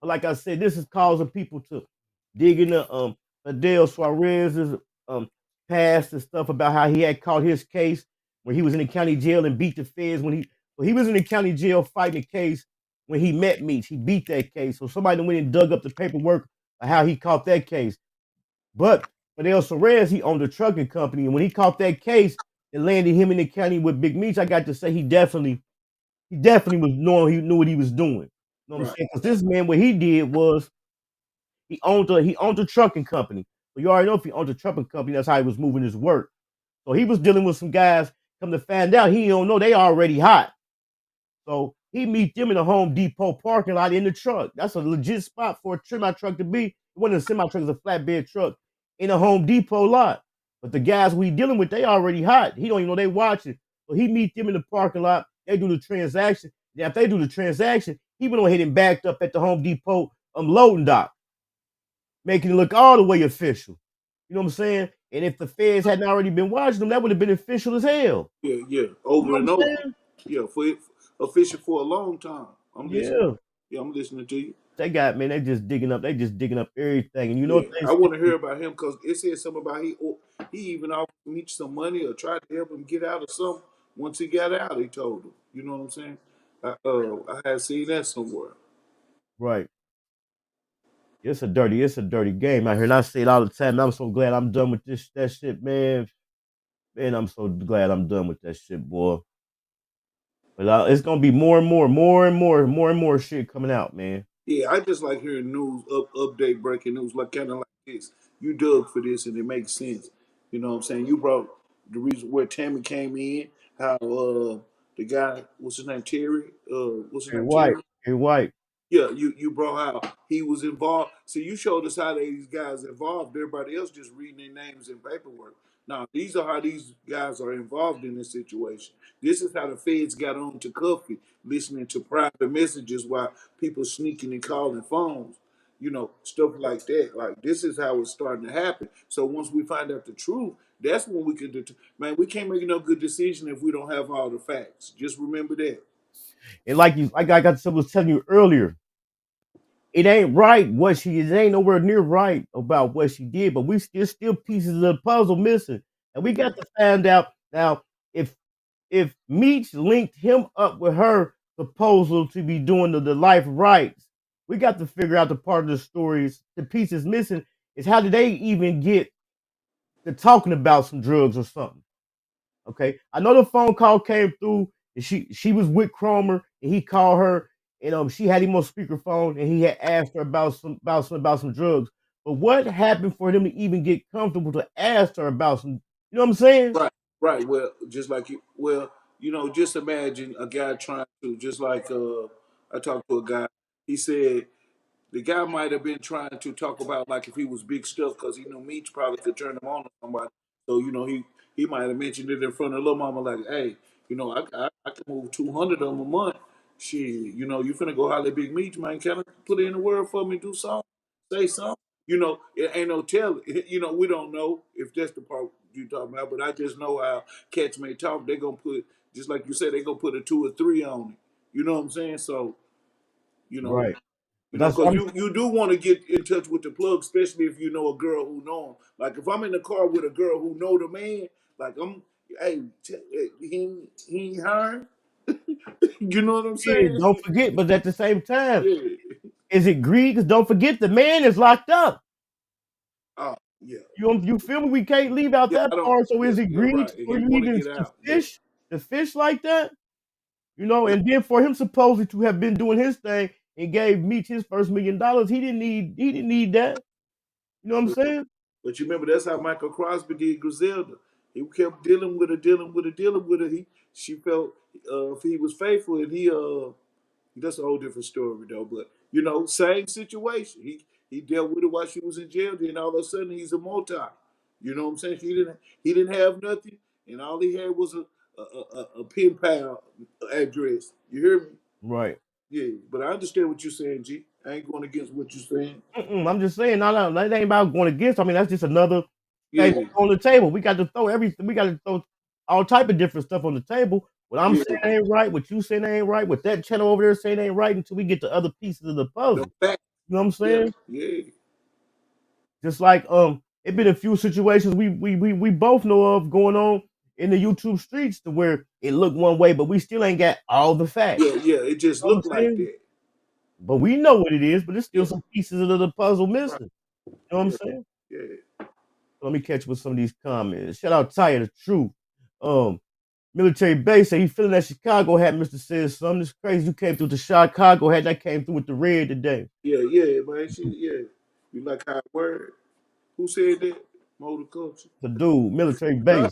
Like I said, this is causing people to dig into Adele Suarez's past and stuff about how he had caught his case when he was in the county jail and beat the feds when he was in the county jail fighting a case when he met Meech. He beat that case. So somebody went and dug up the paperwork of how he caught that case. But Adele Suarez, he owned a trucking company, and when he caught that case and landed him in the county with Big Meech, I got to say he definitely was knowing he knew what he was doing. You know what I'm Right. saying? Because this man, what he did was he owned a trucking company. So you already know if he owned a trucking company, that's how he was moving his work. So he was dealing with some guys. Come to find out, he don't know they already hot. So he meet them in a Home Depot parking lot in the truck. That's a legit spot for a semi truck to be. It wasn't a semi truck; it's a flatbed truck in a Home Depot lot. But the guys we dealing with, they already hot. He don't even know they watching. So he meet them in the parking lot. They do the transaction. Now, if they do the transaction, he went on ahead and backed up at the Home Depot loading dock, making it look all the way official. You know what I'm saying? And if the feds hadn't already been watching them, that would have been official as hell. Yeah. You know Over what I'm and over. saying? Yeah. For official for a long time. I'm listening. Yeah. Yeah, I'm listening to you. They just digging up everything. And you know what Yeah, they I want to say? hear about him because it said something about he even offered Meech some money or tried to help him get out of something. Once he got out, he told him. You know what I'm saying? I had seen that somewhere. Right. It's a dirty game out here. And I say it all the time. I'm so glad I'm done with that shit, man. Man, I'm so glad I'm done with that shit, boy. But it's gonna be more and more shit coming out, man. Yeah, I just like hearing news, update, breaking news, like kind of like this. You dug for this, and it makes sense. You know what I'm saying? You brought the reason where Tammy came in, how the guy, what's his name, Terry? What's his Hey, name, White. Terry? Hey, White. Yeah, you brought how he was involved. See, you showed us how these guys involved. Everybody else just reading their names in paperwork. Now, these are how these guys are involved in this situation. This is how the feds got on to Cuffy, listening to private messages while people sneaking and calling phones. Stuff like that. Like this is how it's starting to happen. So once we find out the truth, that's when we can man, we can't make no good decision if we don't have all the facts. Just remember that. And like I was telling you earlier, it ain't right what she is. It ain't nowhere near right about what she did, but we still pieces of the puzzle missing. And we got to find out now if Meech linked him up with her proposal to be doing the life rights. We got to figure out the part of the stories, the pieces missing is how did they even get to talking about some drugs or something? Okay, I know the phone call came through, and she was with Cromer, and he called her, and she had him on speakerphone, and he had asked her about some drugs. But what happened for him to even get comfortable to ask her about some? You know what I'm saying? Right, right. Well, just like you. Well, just imagine a guy trying to, just like I talked to a guy. He said the guy might have been trying to talk about like if he was big stuff because he knew Meech probably could turn him on to somebody. So he might have mentioned it in front of little mama like, hey, I can move 200 of them a month. Shit, you finna go holler at Big Meech, man. Can I put it in the word for me? Do something, say something. It ain't no telling. We don't know if that's the part you talking about, but I just know how cats may talk. They gonna put, just like you said, they gonna put a 2 or 3 on it. You know what I'm saying? So, you know, Right. But that's because what I'm you do want to get in touch with the plug, especially if you know a girl who know him. Like if I'm in the car with a girl who know the man, like hey, he ain't hiring. You know what I'm saying. saying? Don't forget, but at the same time, Yeah. is it greed? Because don't forget, the man is locked up. Oh, yeah. You feel me? We can't leave out Yeah, that I don't. part. So Yeah, is it yeah, greed right. And for he you want to even get out. Yeah. to fish like that? And then for him supposedly to have been doing his thing and gave Meech his first $1 million, he didn't need that. You know what I'm But, saying? but you remember that's how Michael Crosby did Griselda. He kept dealing with her, dealing with her, dealing with her. She felt if he was faithful, and that's a whole different story though. But same situation. He dealt with it while she was in jail. Then all of a sudden he's a multi. You know what I'm saying? He didn't have nothing, and all he had was a pen pal address. You hear me? Right. Yeah. But I understand what you're saying, G. I ain't going against what you're saying. I'm just saying, no, that ain't about going against. I mean, that's just another thing Yeah. on the table. We got to throw everything. We got to throw all type of different stuff on the table. What I'm Yeah. saying ain't right. What you saying ain't right. What that channel over there saying ain't right until we get the other pieces of the The puzzle. fact. You know what I'm Yeah. saying? Yeah. Just like it been a few situations we both know of going on in the YouTube streets to where it looked one way, but we still ain't got all the facts. Yeah. Yeah. It just You know what looked I'm like saying? that. But we know what it is, but there's still Yeah. some pieces of the puzzle Right. missing. You know what I'm Yeah. saying? Yeah. Let me catch you with some of these comments. Shout out Tyre the Truth. Military base say he feeling that Chicago hat, Mr. Says something. It's crazy. You came through with the Chicago hat. That came through with the red today. Yeah. Yeah. Man. Yeah. You like how it word? Who said that? Motor culture. The dude, military base.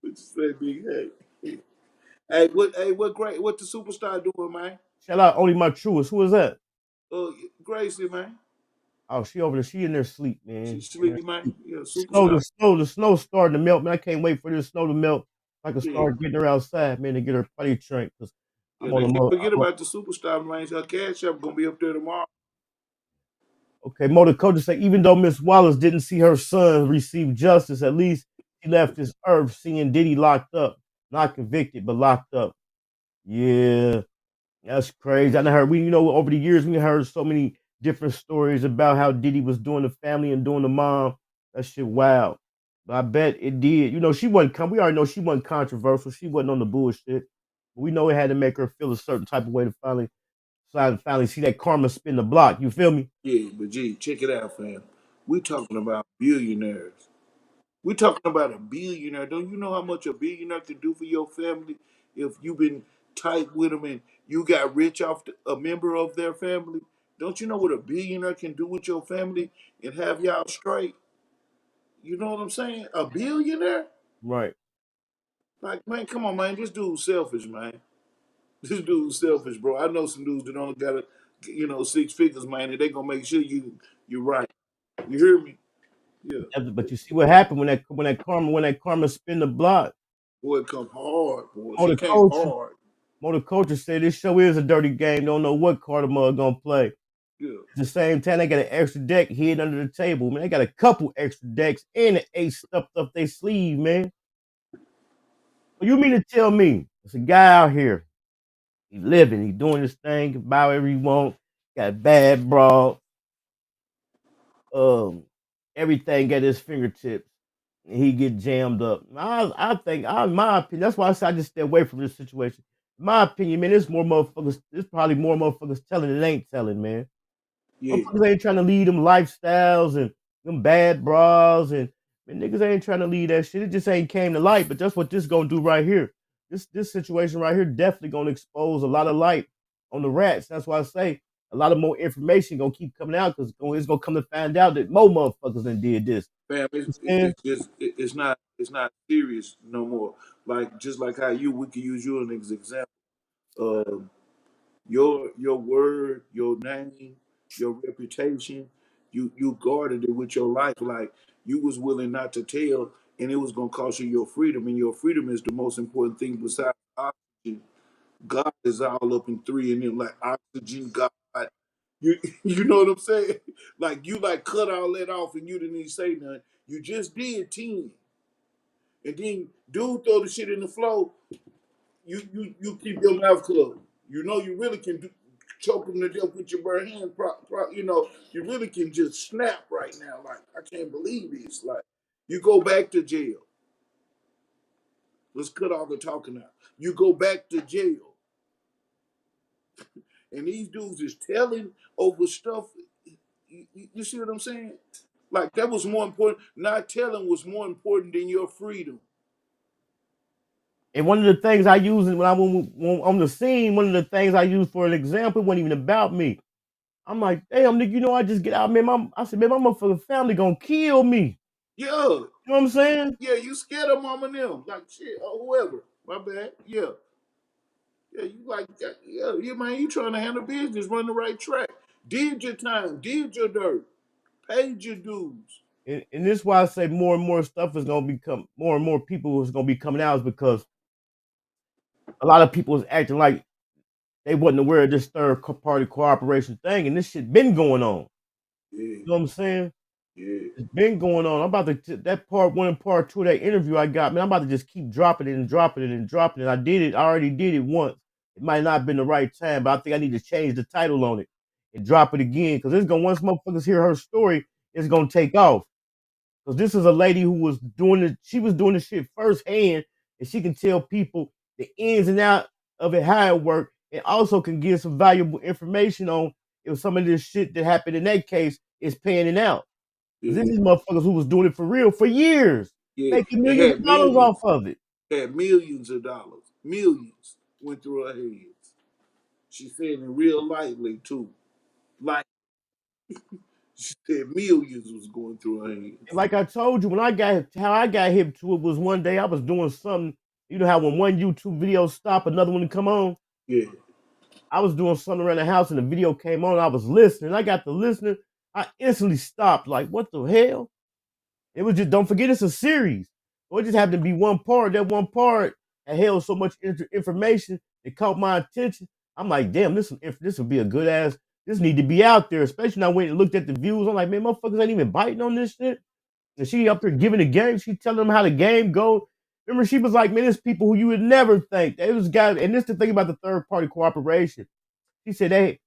What you say, big? Hey. What the superstar doing, man? Shout out only my truest. Who is that? Gracie, man. Oh, she over there. She in there sleep, She man. sleepy, man. Yeah, Snow, superstar. the snow's starting to melt, man. I can't wait for this snow to melt. I can Yeah. start getting her outside, man, to get her potty trained. Cause Yeah, I'm on they the can't motor. forget about the superstar, man. Her cash app gonna be up there tomorrow. Okay, motor coach say even though Miss Wallace didn't see her son receive justice, at least he left this earth seeing Diddy locked up, not convicted, but locked up. Yeah, that's crazy. I done heard over the years we heard so many different stories about how Diddy was doing the family and doing the mom. That shit wild. But I bet it did. She wasn't. We already know she wasn't controversial. She wasn't on the bullshit. But we know it had to make her feel a certain type of way to finally see that karma spin the block. You feel me? Yeah, but gee, check it out, fam. We talking about billionaires. We talking about a billionaire. Don't you know how much a billionaire can do for your family if you've been tight with them and you got rich off a member of their family? Don't you know what a billionaire can do with your family and have y'all straight? You know what I'm saying? A billionaire? Right. Like, man, come on, man. This dude's selfish, man. This dude's selfish, bro. I know some dudes that only got six figures, man, and they gonna make sure you're right. You hear me? Yeah. But you see what happened when that karma spin the block. Boy, it come hard, boy. She Motor came culture, hard. motor culture said this show is a dirty game. Don't know what card the mug gonna play. Yeah. At the same time, they got an extra deck hid under the table. Man, they got a couple extra decks and an ace stuffed up their sleeve, man. You mean to tell me there's a guy out here, he living, he doing his thing, can buy whatever he want, got bad broad, um, everything at his fingertips, and he get jammed up. I think, in my opinion, that's why I say I just stay away from this situation. In my opinion, man, there's probably more motherfuckers telling than ain't telling, man. Yeah, Motherfuckers ain't trying to lead them lifestyles and them bad bras and man, niggas ain't trying to lead that shit. It just ain't came to light. But that's what this gonna do right here. This situation right here definitely gonna expose a lot of light on the rats. That's why I say a lot of more information gonna keep coming out because it's gonna come to find out that more motherfuckers done did this. fam, it's not serious no more. Like just like how we could use you as an example. Um, your word, your name, your reputation, you guarded it with your life. Like you was willing not to tell, and it was gonna cost you your freedom. And your freedom is the most important thing besides oxygen. God is all up in three in them, like oxygen, God. You you know what I'm saying? Like you like cut all that off and you didn't even say nothing. You just did 10. And then dude throw the shit in the flow. You keep your mouth closed. You know you really can choke them to death with your bare hand. You know you really can just snap right now. Like I can't believe this. Like you go back to jail. Let's cut all the talking out. You go back to jail, and these dudes is telling over stuff. You see what I'm saying? Like that was more important. Not telling was more important than your freedom. And one of the things I use when when on the scene, one of the things I use for an example wasn't even about me. I'm like, damn, nigga, you know, I just get out, man. I said, man, my motherfucking family gonna kill me. Yeah. You know what I'm saying? Yeah, you scared of mom and them. Like shit, or whoever. My bad. Yeah. Yeah, you like that. Yeah, you man, you trying to handle business, run the right track. Did your time, did your dirt, paid your dues. And this is why I say more and more stuff is gonna become more and more people is gonna be coming out is because a lot of people is acting like they wasn't aware of this third party cooperation thing, and this shit been going on. Yeah, You know what I'm saying? yeah, It's been going on. I'm about to that part one and part two of that interview I got, man. I'm about to just keep dropping it and dropping it and dropping it. I did it. I already did it once. It might not have been the right time, but I think I need to change the title on it and drop it again because it's gonna once motherfuckers hear her story, it's gonna take off. Because this is a lady who was doing it. She was doing the shit firsthand, and she can tell people the ins and out of it, how it worked, and also can give some valuable information on if some of this shit that happened in that case is panning out. Because yeah, this is motherfuckers who was doing it for real for years, yeah. making And millions of dollars off of it. had millions of dollars, millions went through her hands. She said in real lightly too, like she said millions was going through her And hands. like I told you, when I got how I got hip to it was one day I was doing something. You know how when one YouTube video stop, another one to come on. Yeah, I was doing something around the house and the video came on. I was listening. I got to listening. I instantly stopped. Like, what the hell? It was just, don't forget, it's a series. So it just happened to be one part. That one part had held so much information. It caught my attention. I'm like, damn, this would be a good ass. This need to be out there, especially when I went and looked at the views. I'm like, man, motherfuckers ain't even biting on this shit. And she up there giving the game. She telling them how the game go. Remember, she was like, man, there's people who you would never think. It was guys, and this is the thing about the third party cooperation. She said, hey,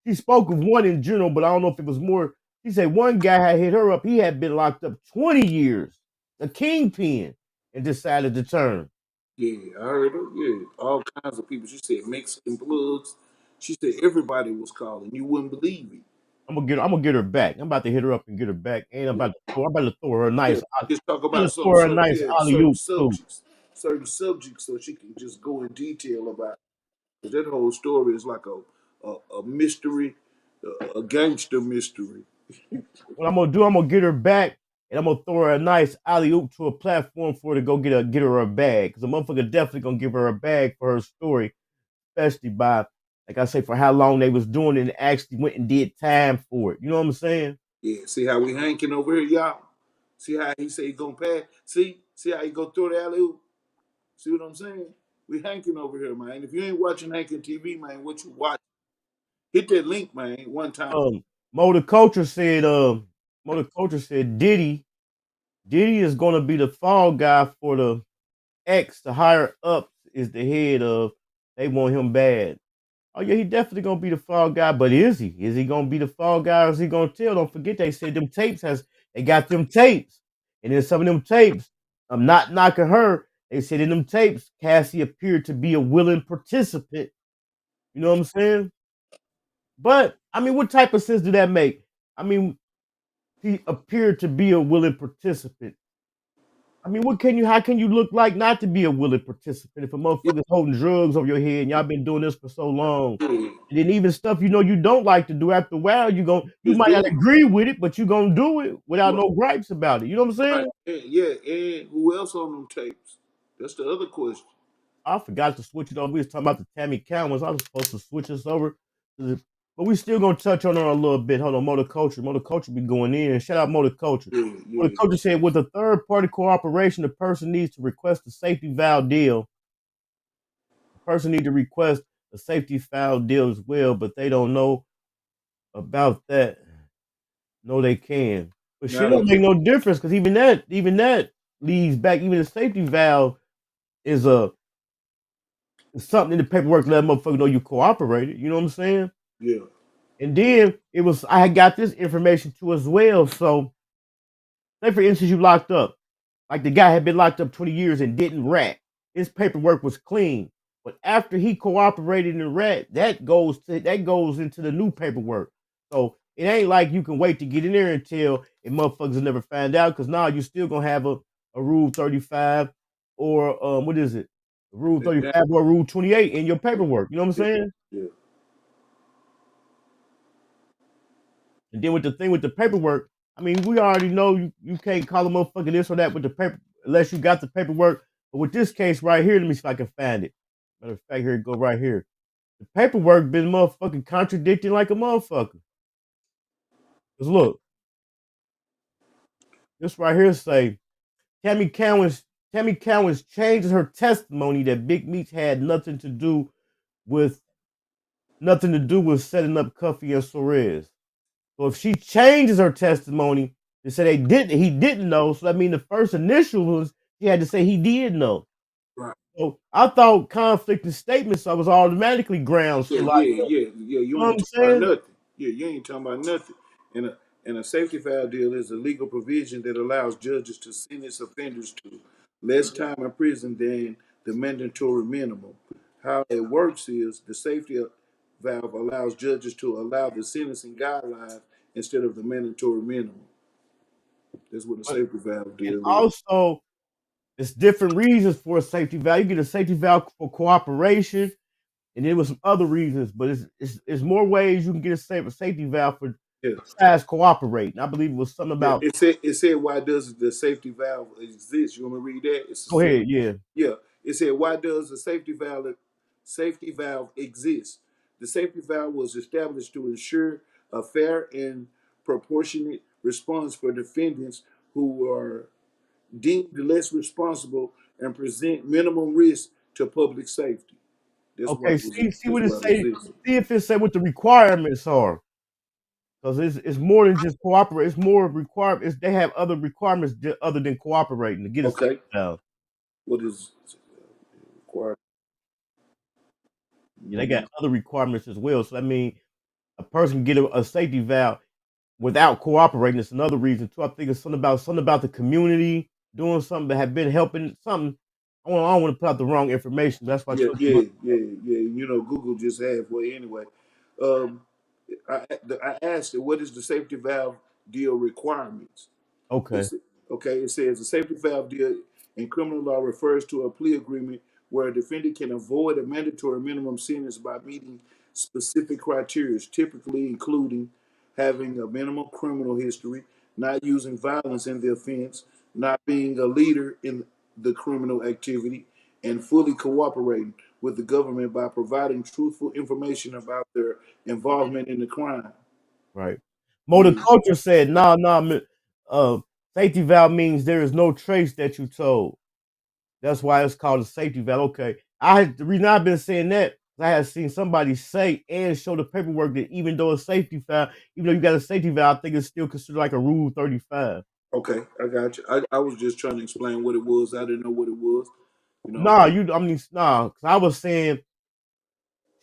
she spoke of one in general, but I don't know if it was more. She said one guy had hit her up. He had been locked up 20 years, a kingpin, and decided to turn. yeah, I heard her. Yeah, all kinds of people. She said Mexican plugs. She said everybody was calling. You wouldn't believe it. I'm gonna get her back. I'm about to hit her up and get her back. And I'm about to throw her a Yeah, nice, just talk I'm about gonna throw her a nice alley certain oop too. certain subjects, so she can just go in detail about. Because that whole story is like a mystery, a gangster mystery. What I'm gonna do, I'm gonna get her back, and I'm gonna throw her a nice alley oop to a platform for her to go get her a bag. Cause the motherfucker definitely gonna give her a bag for her story, especially by, like I say, for how long they was doing it and actually went and did time for it. You know what I'm saying? Yeah, see how we hanking over here, y'all. See how he say he gonna pass. See how he go through the alley oop. See what I'm saying? We hanking over here, man. If you ain't watching Hankin TV, man, what you watch? Hit that link, man. One time. Motor Culture said, Diddy is gonna be the fall guy for the X, the higher up, is the head of. They want him bad. Oh yeah, he definitely gonna be the fall guy. But is he? Is he gonna be the fall guy? Or is he gonna tell? Don't forget they said them tapes they got them tapes, and in some of them tapes, I'm not knocking her. They said in them tapes, Cassie appeared to be a willing participant. You know what I'm saying? But I mean, what type of sense do that make? I mean, he appeared to be a willing participant. I mean, how can you look like not to be a willing participant if a motherfucker's holding drugs over your head and y'all been doing this for so long? And then even stuff you know you don't like to do after a while, you Just might not do it. agree with it, but you gonna do it without Right. no gripes about it. You know what I'm saying? Right. And who else on them tapes? That's the other question. I forgot to switch it over. We was talking about the Tammy Cowins. I was supposed to switch us over to but we still gonna touch on her a little bit. Hold on, Motor Culture. Motor Culture be going in. Shout out Motor Culture. Motor Culture said with a third party cooperation, the person needs to request a safety valve deal. The person needs to request a safety valve deal as well, but they don't know about that. No, they can. But shit don't make no difference because even that leads back. Even the safety valve is something in the paperwork to let motherfucker know you cooperated. You know what I'm saying? Yeah. And then I had got this information too as well. So, say for instance, you locked up. Like the guy had been locked up 20 years and didn't rat. His paperwork was clean. But after he cooperated in rat, that goes into the new paperwork. So it ain't like you can wait to get in there until motherfuckers will never find out, because now you still gonna have a Rule 35 or what is it? Rule 35 or Rule 28 in your paperwork. You know what I'm saying? Yeah. And then with the thing with the paperwork, I mean, we already know you can't call a motherfucker this or that with the paper unless you got the paperwork. But with this case right here, let me see if I can find it. Matter of fact, here it go right here. The paperwork been motherfucking contradicting like a motherfucker. Cause look, this right here say Tammy Cowins changes her testimony that Big Meech had nothing to do with setting up Cuffy and Suarez. So if she changes her testimony to say he didn't know, so that means the first initial was she had to say he did know. Right. So I thought conflicting statements was automatically grounds for You ain't talking about nothing. Yeah, you ain't talking about nothing. And a safety valve deal is a legal provision that allows judges to sentence offenders to less time in prison than the mandatory minimum. How it works is the safety valve allows judges to allow the sentencing guidelines instead of the mandatory minimum. That's what a safety valve deal is. Also, it's different reasons for a safety valve. You get a safety valve for cooperation, and there was some other reasons, but it's more ways you can get a safety valve for besides cooperating. I believe it was something about. It said why does the safety valve exist? You want me to read that? Go ahead, yeah. Yeah. It said why does the safety valve exist? The safety valve was established to ensure a fair and proportionate response for defendants who are deemed less responsible and present minimum risk to public safety. That's Okay, see what it say. See if it say what the requirements are, because it's more than just cooperate. It's more requirements. They have other requirements other than cooperating to get a safety valve. What is required? Yeah, they got other requirements as well. So I mean, a person can get a safety valve without cooperating. It's another reason too. I think it's something about the community doing something that have been helping something. I don't want to put out the wrong information. That's why. Yeah. You know, Google just halfway anyway. I asked it, what is the safety valve deal requirements? Okay. It says a safety valve deal in criminal law refers to a plea agreement where a defendant can avoid a mandatory minimum sentence by meeting specific criteria, typically including having a minimum criminal history, not using violence in the offense, not being a leader in the criminal activity, and fully cooperating with the government by providing truthful information about their involvement in the crime. Right. Motor Culture said, safety valve means there is no trace that you told. That's why it's called a safety valve. Okay. The reason I've been saying that, I had seen somebody say and show the paperwork that even though you got a safety valve, I think it's still considered like a Rule 35. Okay, I got you. I was just trying to explain what it was. I didn't know what it was. You know. Nah, nah, because I was saying,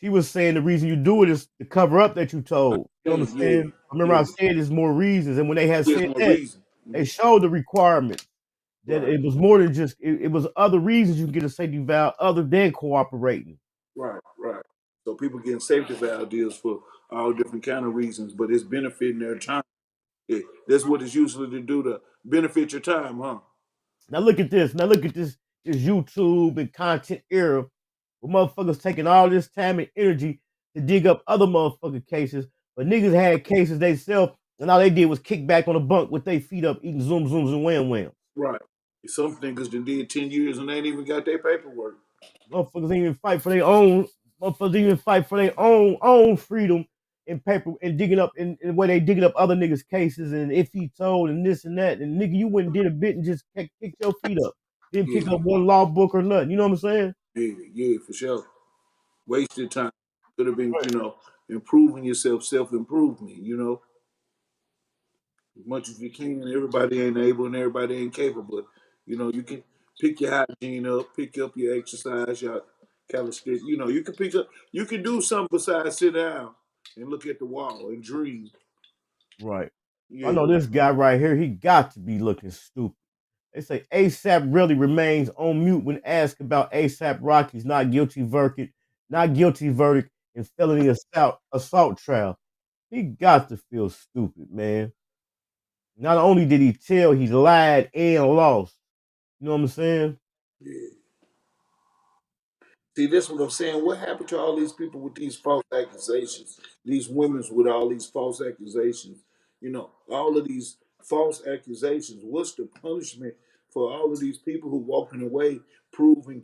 she was saying the reason you do it is to cover up that you told. You know what I'm Yeah, saying? I remember yeah. I said there's more reasons, and when they had There's said more that, reason. they showed the requirements that Right, it was more than just it was other reasons you can get a safety valve other than cooperating. right, right. So people getting safety valve deals for all different kind of reasons, but it's benefiting their time. Yeah, that's what it's usually to do to benefit your time, huh? Now look at this. Now look at this YouTube and content era where motherfuckers taking all this time and energy to dig up other motherfucking cases, but niggas had cases they self, and all they did was kick back on the bunk with their feet up, eating zoom zooms and wham wham. Right. Some niggas that did 10 years and they ain't even got their paperwork. Motherfuckers ain't even fight for their own. Motherfuckers ain't even fight for their own freedom and paper and digging up in the way they digging up other niggas' cases and if he told and this and that and nigga you went and did a bit and just kicked your feet up. Didn't pick Yeah, up one law book or nothing. You know what I'm saying? yeah, yeah, for sure. Wasted time. Could have been, improving yourself, self improvement, as much as you can. Everybody ain't able and everybody ain't capable. You can pick your hygiene up, pick up your exercise, your calisthenics. You can you can do something besides sit down and look at the wall and dream. Right. I Yeah, know this guy right here. He got to be looking stupid. They say ASAP really remains on mute when asked about ASAP Rocky's not guilty verdict in felony assault trial. He got to feel stupid, man. Not only did he tell, he lied and lost. You know what I'm saying? yeah. See, that's what I'm saying. What happened to all these people with these false accusations? These women with all these false accusations. All of these false accusations. What's the punishment for all of these people who walking away proving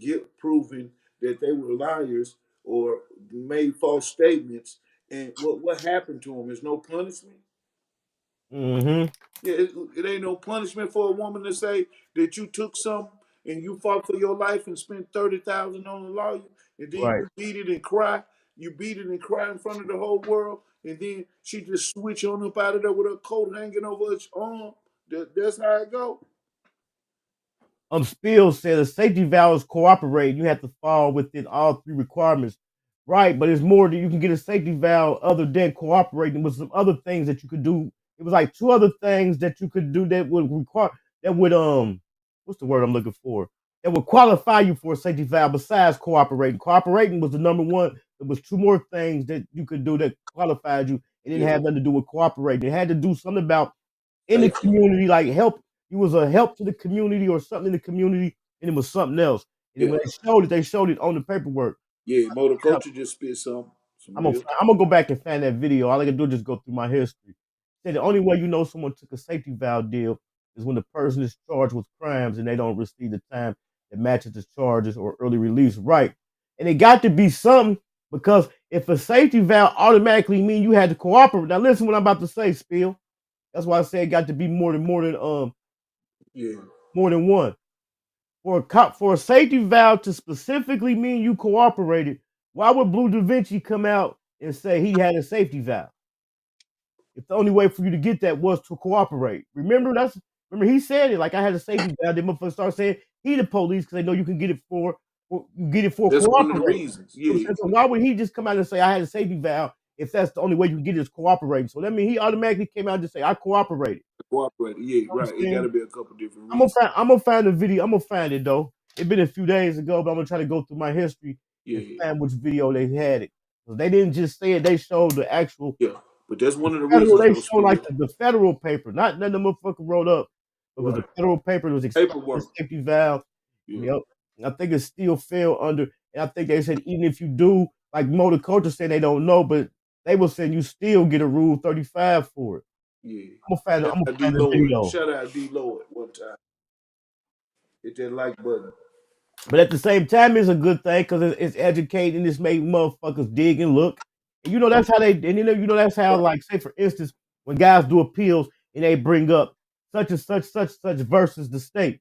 that they were liars or made false statements? And what happened to them? Is no punishment. Mm-hmm. Yeah, it ain't no punishment for a woman to say that you took something and you fought for your life and spent 30,000 on a lawyer, and then Right. you beat it and cry. You beat it and cry in front of the whole world, and then she just switch on up out of there with her coat hanging over her arm. That's how it go. Spill said a safety valve is cooperate. You have to fall within all three requirements. Right, but it's more that you can get a safety valve other than cooperating with some other things that you could do. It was like two other things that you could do that would require that would what's the word I'm looking for? That would qualify you for a safety valve besides cooperating. Cooperating was the number one. There was two more things that you could do that qualified you. It didn't Yeah, have nothing to do with cooperating. It had to do something about in the safety. community, like help. You was a help to the community or something in the community, and it was something else. And then Yeah, when they showed it on the paperwork. yeah. Motor culture just spit some I'm gonna real. I'm gonna go back and find that video. All I can do is just go through my history. Say the only way you know someone took a safety valve deal is when the person is charged with crimes and they don't receive the time that matches the charges or early release. Right, and it got to be something because if a safety valve automatically mean you had to cooperate. Now listen, what I'm about to say, Spill. That's why I say it got to be Yeah, more than one. For a safety valve to specifically mean you cooperated, why would Blue Da Vinci come out and say he had a safety valve? If the only way for you to get that was to cooperate. Remember he said it like I had a safety valve. Then motherfuckers start saying he the police because they know you can get it for that's one of the cooperating. reasons. You know what I'm Yeah, saying? So why would he just come out and say I had a safety valve if that's the only way you can get it is cooperating? So that means he automatically came out and just say I cooperated. cooperate. Yeah, You know what right. I'm It got saying? to be a couple different reasons. I'm gonna find the video. I'm gonna find it though. It been a few days ago, but I'm gonna try to go through my history and Yeah, find which video they had it. 'Cause they didn't just say it; they showed the actual yeah. But that's one of the federal. reasons, They though, showed like Spill. the federal paper, not nothing the motherfucker wrote up. It was the Right. federal paper that was explaining the Paperwork. safety valve. Yeah, Yep. And I think it still fell under. And I think they said even if you do, like Motor Culture said, they don't know, but they were saying you still get a Rule 35 for it. yeah. I'm Shout gonna out D find the Lord. video. Shout out D Lord one time. Hit that like button. But at the same time, it's a good thing because it's educating. It's making motherfuckers dig and look. And you know that's how they. And that's how, Right. like, say for instance, when guys do appeals and they bring up such and such versus the state,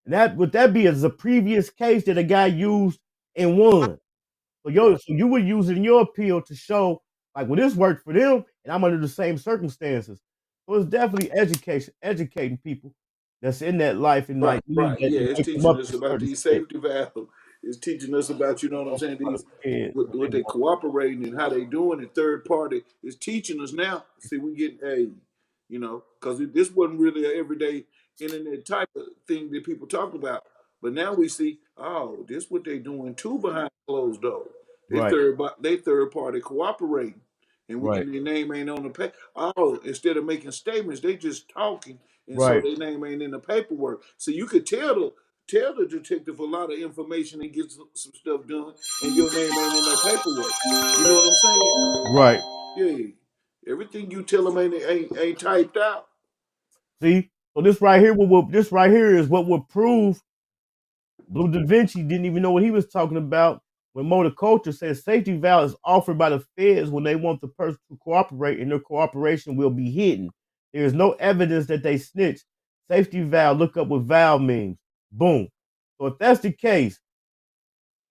and that would that be as a previous case that a guy used and won. Right. So you would use it in your appeal to show like, well, this worked for them, and I'm under the same circumstances. So it's definitely educating people. that's in that life and Right, like need right. that Yeah, to it's wake them teaching up us to about certain these shit. safety valves. It's teaching us about, you know what I'm saying, these Yeah, what they cooperating and how they doing it. Third party is teaching us now. See, we getting you know, because this wasn't really an everyday internet type of thing that people talk about. But now we see, oh, this what they doing too behind closed doors. right, They third party cooperating, right, and their name ain't on the page. Oh, instead of making statements, they just talking, and so right, their name ain't in the paperwork. So you could tell the detective a lot of information and get some stuff done, and your name ain't in no paperwork. You know what I'm saying? right. Yeah. Everything you tell them ain't typed out. See, so this right here, this right here is what would prove Blue Da Vinci didn't even know what he was talking about when Motor Culture says safety valve is offered by the feds when they want the person to cooperate, and their cooperation will be hidden. There is no evidence that they snitched. Safety valve, look up what valve means. Boom. So if that's the case,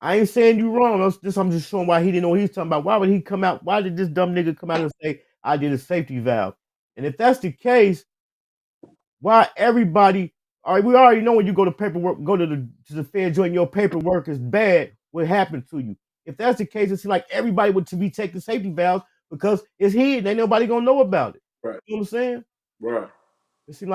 I ain't saying you wrong. I'm just showing why he didn't know what he was talking about. Why would he come out? Why did this dumb nigga come out and say I did a safety valve? And if that's the case, why everybody? All right, we already know when you go to paperwork, go to the Fed joint, your paperwork is bad. What happened to you? If that's the case, it seems like everybody would to be taking safety valves because it's hidden. Ain't nobody gonna know about it. Right. You know what I'm saying? Right. It seems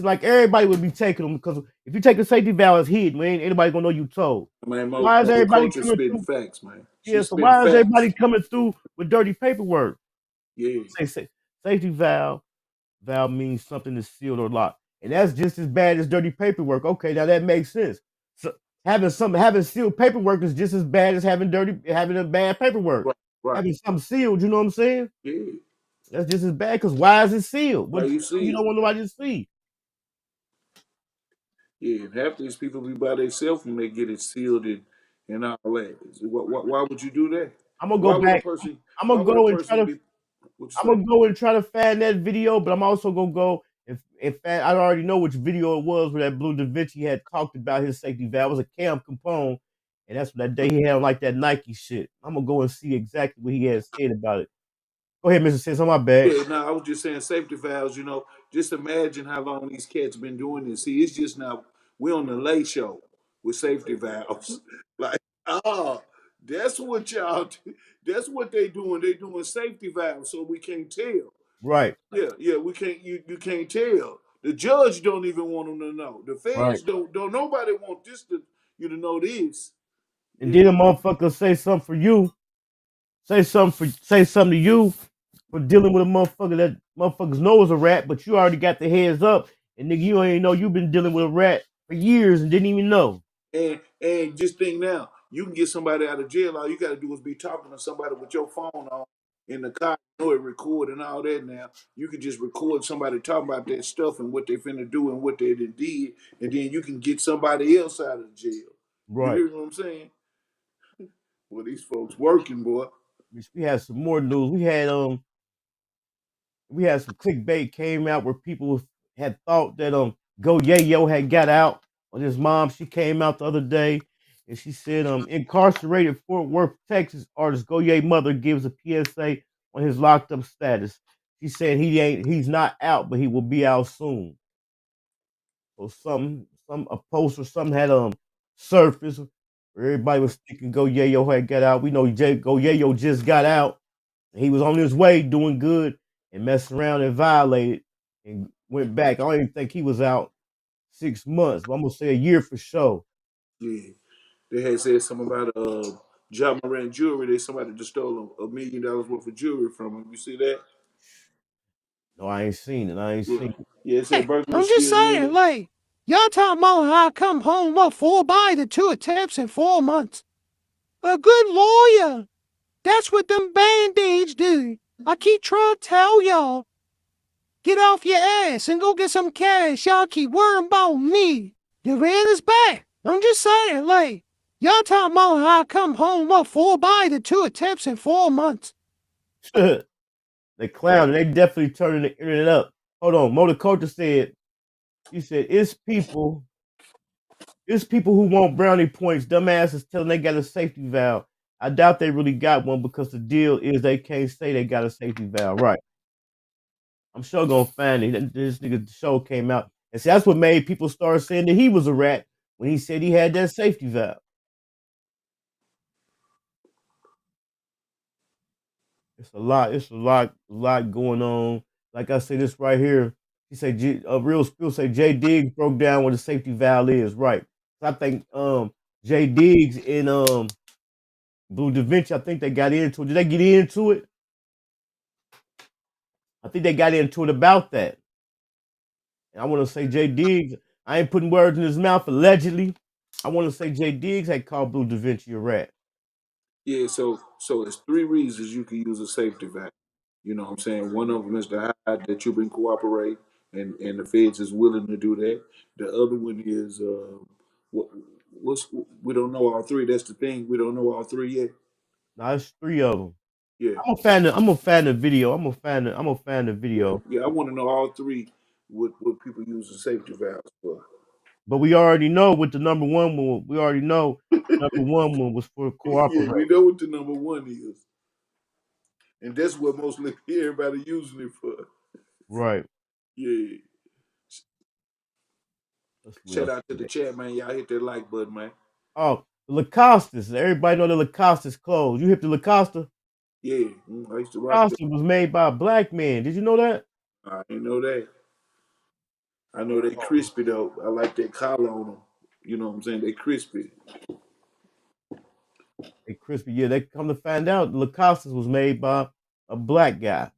like everybody would be taking them because if you take a safety valve, it's hidden. Ain't anybody gonna know you told. Man, Why is Mother everybody Culture coming spitting through? facts, man. Yeah, She's so spitting why is everybody facts. coming through with dirty paperwork? Yeah. Say safety valve. Valve means something is sealed or locked, and that's just as bad as dirty paperwork. Okay, now that makes sense. So having sealed paperwork is just as bad as having a bad paperwork. Right. Right. Having something sealed, you know what I'm saying? Yeah. That's just as bad because why is it sealed? Why But you you see it? don't want nobody to see. Yeah, and half these people be by themselves when they get it sealed and all that. Why would you do that? I'm gonna go Why would a back. person? I'm Why gonna would a go and try person to be? What I'm you say? gonna go and try to find that video, but I'm also gonna go. In fact, I already know which video it was where that Blue Da Vinci had talked about his safety valve. It was a Cam Capone, and that's that day he had like that Nike shit. I'm gonna go and see exactly what he had said about it. Go ahead, Mr. Sis. On my bad. Yeah, no, I was just saying safety valves. You know, just imagine how long these cats been doing this. See, it's just now we on the late show with safety valves. Like, oh, that's what y'all. That's what they doing. They doing safety valves, so we can't tell. Right, Yeah, yeah, we can't. You can't tell. The judge don't even want them to know. The right. feds don't. Nobody want this to you to know this. And Yeah, then a motherfucker say something for you, say something to you for dealing with a motherfucker that motherfuckers know is a rat, but you already got the heads up, and nigga, you ain't know you've been dealing with a rat for years and didn't even know. and just think now, you can get somebody out of jail. All you got to do is be talking to somebody with your phone on in the car. You know it record and all that. Now you can just record somebody talking about that stuff and what they finna do and what they did, and then you can get somebody else out of jail. You Right. hear what I'm saying? Well, these folks working, boy. We had some more news. We had some clickbait came out where people had thought that Go Yayo had got out on his mom. She came out the other day and she said incarcerated Fort Worth, Texas artist Go Ye mother gives a PSA on his locked up status. She said he's not out, but he will be out soon. So a post or something had surfaced where everybody was thinking Go Yayo had got out. We know Go Yayo just got out. He was on his way doing good and messed around and violated and went back. I don't even think he was out 6 months, but I'm gonna say a year for sure. Yeah, they had said something about John Moran jewelry. They somebody just stole $1 million worth of jewelry from him. You see that? No, I ain't seen it. I ain't Yeah, seen it. yeah. It said Hey, burglary, I'm just steal saying, million. like, y'all talking about how I come home, what, 4 attempts in 4 months. A good lawyer. That's what them band-aids do. I keep trying to tell y'all. Get off your ass and go get some cash. Y'all keep worrying about me. The rent is back. I'm just saying, like, y'all talking about how I come home, what, 2 attempts in 4 months. They clown. They definitely turning the internet up. Hold on. Motor Culture said, he said, it's people who want brownie points. Dumbasses telling they got a safety valve. I doubt they really got one because the deal is they can't say they got a safety valve. Right. I'm sure gonna find it. This nigga show came out. And see, that's what made people start saying that he was a rat when he said he had that safety valve. It's a lot going on. Like I said, this right here. He said, Real Spill say Jay Diggs broke down what a safety valve is. Right. So I think Jay Diggs and Blue Da Vinci, I think they got into it. Did they get into it? I think they got into it about that. And I want to say Jay Diggs, I ain't putting words in his mouth allegedly. I want to say Jay Diggs had called Blue Da Vinci a rat. Yeah, so it's three reasons you can use a safety valve. You know what I'm saying? One of them is to hide that you've been cooperating and the feds is willing to do that. The other one is what what's we don't know all three. That's the thing. We don't know all three yet. Now it's 3 of them. Yeah. I'm a fan of the video. I'm a fan of the video. Yeah, I want to know all three what people use the safety valves for. But we already know what the number one one. We already know number one one was for Yeah, we cooperate. know what the number one is. And that's what mostly everybody using it for. Right. Yeah. That's what Shout else out to the today. chat, man. Y'all hit that like button, man. Oh, the Lacoste's. Everybody know the Lacoste's clothes. You hit the Lacoste? Yeah, I used to rock Lacoste them. was made by a black man. Did you know that? I didn't know that. I know they crispy though. I like that collar on them. You know what I'm saying? They crispy. They crispy. Yeah, they come to find out Lacoste's was made by a black guy.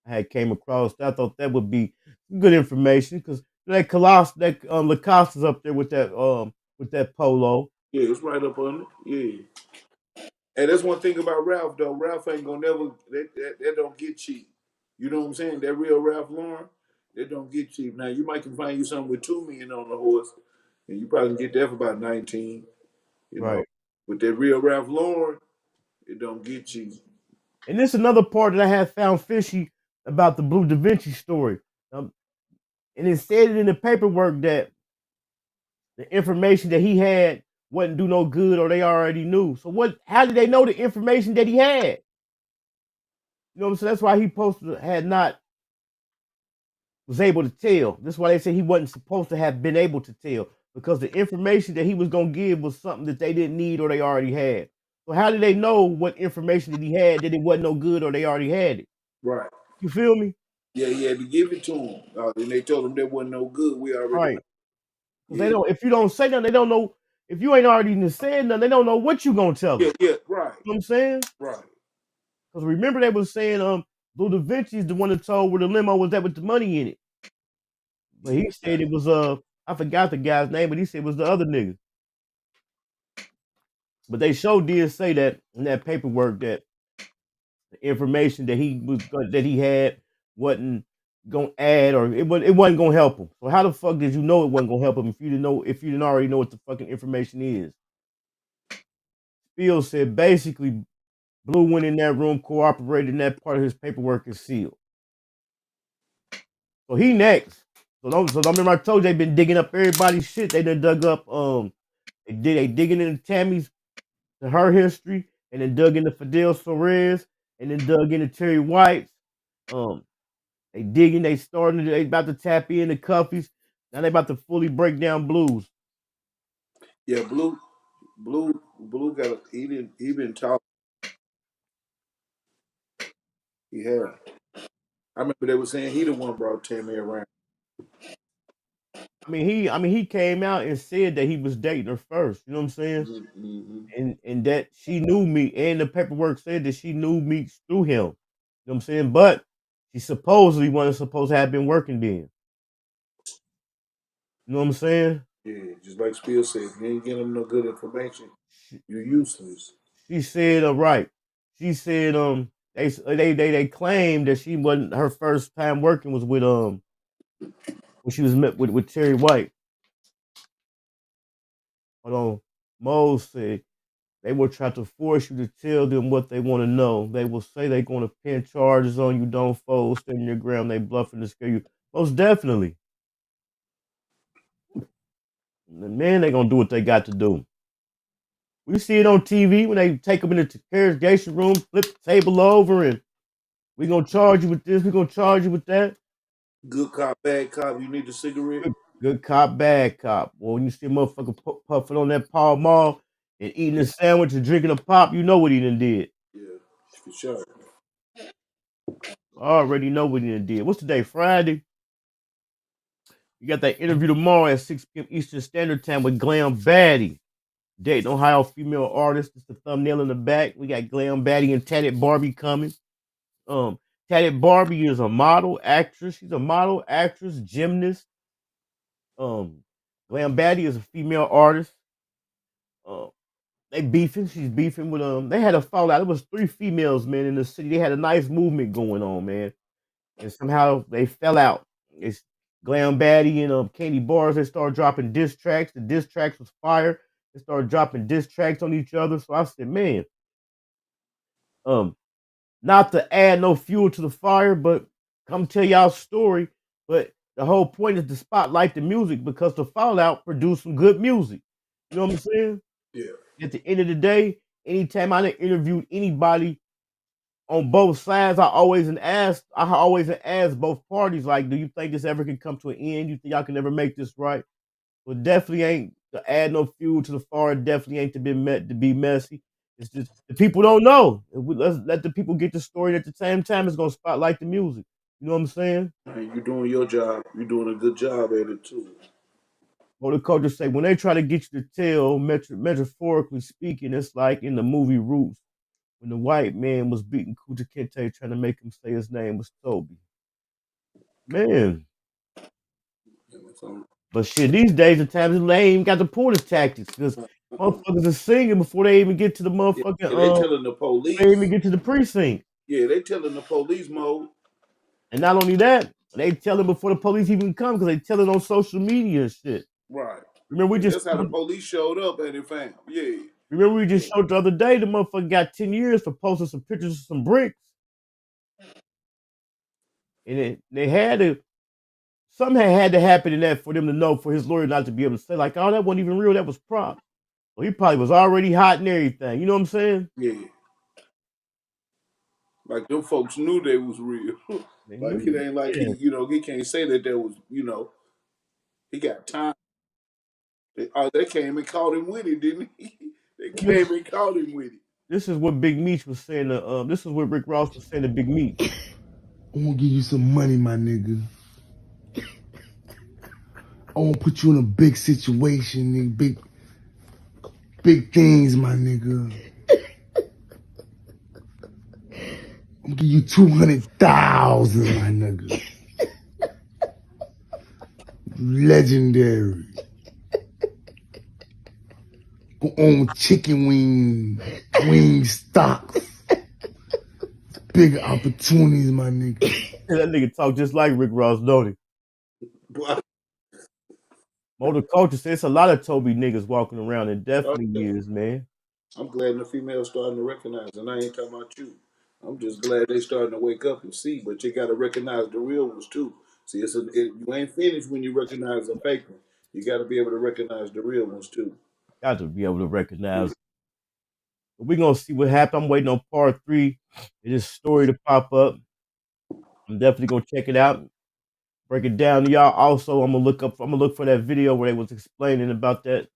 I had came across. I thought that would be good information because Lacoste's up there with that polo. Yeah, it's right up on it. Yeah. And that's one thing about Ralph though. Ralph ain't gonna never that don't get cheap. You know what I'm saying? That real Ralph Lauren, that don't get cheap. Now you might can find you something with 2 million on the horse, and you probably can get that for about 19. You know, Right. with that real Ralph Lauren, it don't get cheap. And this is another part that I had found fishy about the Blue Da Vinci story. And it said it in the paperwork that the information that he had wouldn't do no good or they already knew. So how did they know the information that he had? You know what I'm saying? That's why he had not was able to tell. That's why they say he wasn't supposed to have been able to tell because the information that he was gonna give was something that they didn't need or they already had. So how did they know what information that he had that it wasn't no good or they already had it? Right. You feel me? Yeah, he had to give it to him. And they told him that wasn't no good. We already Right. know. Because Yeah. they don't. If you don't say nothing, they don't know. If you ain't already said nothing, they don't know what you gonna tell them. Yeah, right. You know what I'm saying? Right. Because remember they was saying Blue Da Vinci's the one that told where the limo was at with the money in it. But he said it was I forgot the guy's name, but he said it was the other nigga. But they sure did say that in that paperwork that the information that he had wasn't gonna add or it wasn't gonna help him. So how the fuck did you know it wasn't gonna help him if you didn't already know what the fucking information is? Phil said basically Blue went in that room, cooperated, and that part of his paperwork is sealed. So he next. So don't remember I told you they been digging up everybody's shit. They done dug up they digging into her history, and then dug into Fidel Suarez, and then dug into Terry White's. They about to tap in the Cuffies. Now they about to fully break down Blues. Yeah, Blue got he been talking. He had. I remember they were saying he the one brought Tammy around. He came out and said that he was dating her first. You know what I'm saying? Mm-hmm. And that she knew me, and the paperwork said that she knew me through him. You know what I'm saying? But she supposedly wasn't supposed to have been working then. You know what I'm saying? Yeah, just like Spiel said, if you ain't getting them no good information, you're useless. She said, right. She said, they claimed that she wasn't her first time working was with when she was met with Terry White. Hold on. Mo said they will try to force you to tell them what they want to know. They will say they're going to pin charges on you. Don't fold, stand your ground. They bluffing to scare you. Most definitely. Man, they going to do what they got to do. We see it on TV when they take them in the interrogation room, flip the table over, and we're going to charge you with this, we're going to charge you with that. Good cop, bad cop. You need a cigarette? Good cop, bad cop. Well, when you see a motherfucker puffing on that Pall Mall and eating a sandwich and drinking a pop, you know what he done did. Yeah, for sure. I already know what he done did. What's today? Friday? You got that interview tomorrow at 6 p.m. Eastern Standard Time with Glam Baddie. Dayton, Ohio female artist. It's the thumbnail in the back. We got Glam Baddie and Tatted Barbie coming. Tatted Barbie is a model, actress. She's a model, actress, gymnast. Glam Baddie is a female artist. They beefing. She's beefing with They had a fallout. It was 3 females, man, in the city. They had a nice movement going on, man. And somehow they fell out. It's Glam Baddie and Candy Bars. They started dropping diss tracks. The diss tracks was fire. They started dropping diss tracks on each other. So I said, man, not to add no fuel to the fire, but come tell y'all story. But the whole point is to spotlight the music because the fallout produced some good music. You know what I'm saying? Yeah. At the end of the day, anytime I done interviewed anybody on both sides, I always ask both parties, like, do you think this ever can come to an end? You think y'all can ever make this right? Well, definitely ain't to add no fuel to the fire. Definitely ain't to be messy. It's just the people don't know. Let's let the people get the story. And at the same time, it's gonna spotlight the music. You know what I'm saying? Hey, you doing your job. You doing a good job at it too. Or the culture say when they try to get you to tell, metaphorically speaking, it's like in the movie Roots when the white man was beating Kuta Kinte trying to make him say his name was Toby. Man. But shit, these days at times they ain't even got the porter tactics because motherfuckers are singing before they even get to the motherfucking Yeah, they telling the police. They even get to the precinct. Yeah, they telling the police mode. And not only that, they tell them before the police even come because they tell it on social media and shit. Right. Remember That's how the police showed up at it, fam. Yeah. Remember we just showed the other day the motherfucker got 10 years for posting some pictures of some bricks. And they had to something had to happen in that for them to know, for his lawyer not to be able to say, like, oh, that wasn't even real, that was prop. Well, he probably was already hot and everything. You know what I'm saying? Yeah. Like them folks knew they was real. Like it ain't like he can't say that there was, he got time. They came and caught him with it, didn't he? They came and caught him with it. This is what Big Meech was saying. This is what Rick Ross was saying to Big Meech. I'm gonna give you some money, my nigga. I wanna put you in a big situation, nigga. Big things, my nigga. I'm gonna give you 200,000, my nigga. Legendary. Go own chicken wing stocks. Big opportunities, my nigga. That nigga talk just like Rick Ross, don't he? Motor Culture says it's a lot of Toby niggas walking around, and definitely is, man. I'm glad the females starting to recognize, and I ain't talking about you. I'm just glad they starting to wake up and see, but you got to recognize the real ones too. See, you ain't finished when you recognize a fake one. You got to be able to recognize the real ones too. Got to be able to recognize. But we're gonna see what happens. I'm waiting on part 3 of this story to pop up. I'm definitely gonna check it out, break it down to y'all. Also, I'm gonna look for that video where they was explaining about that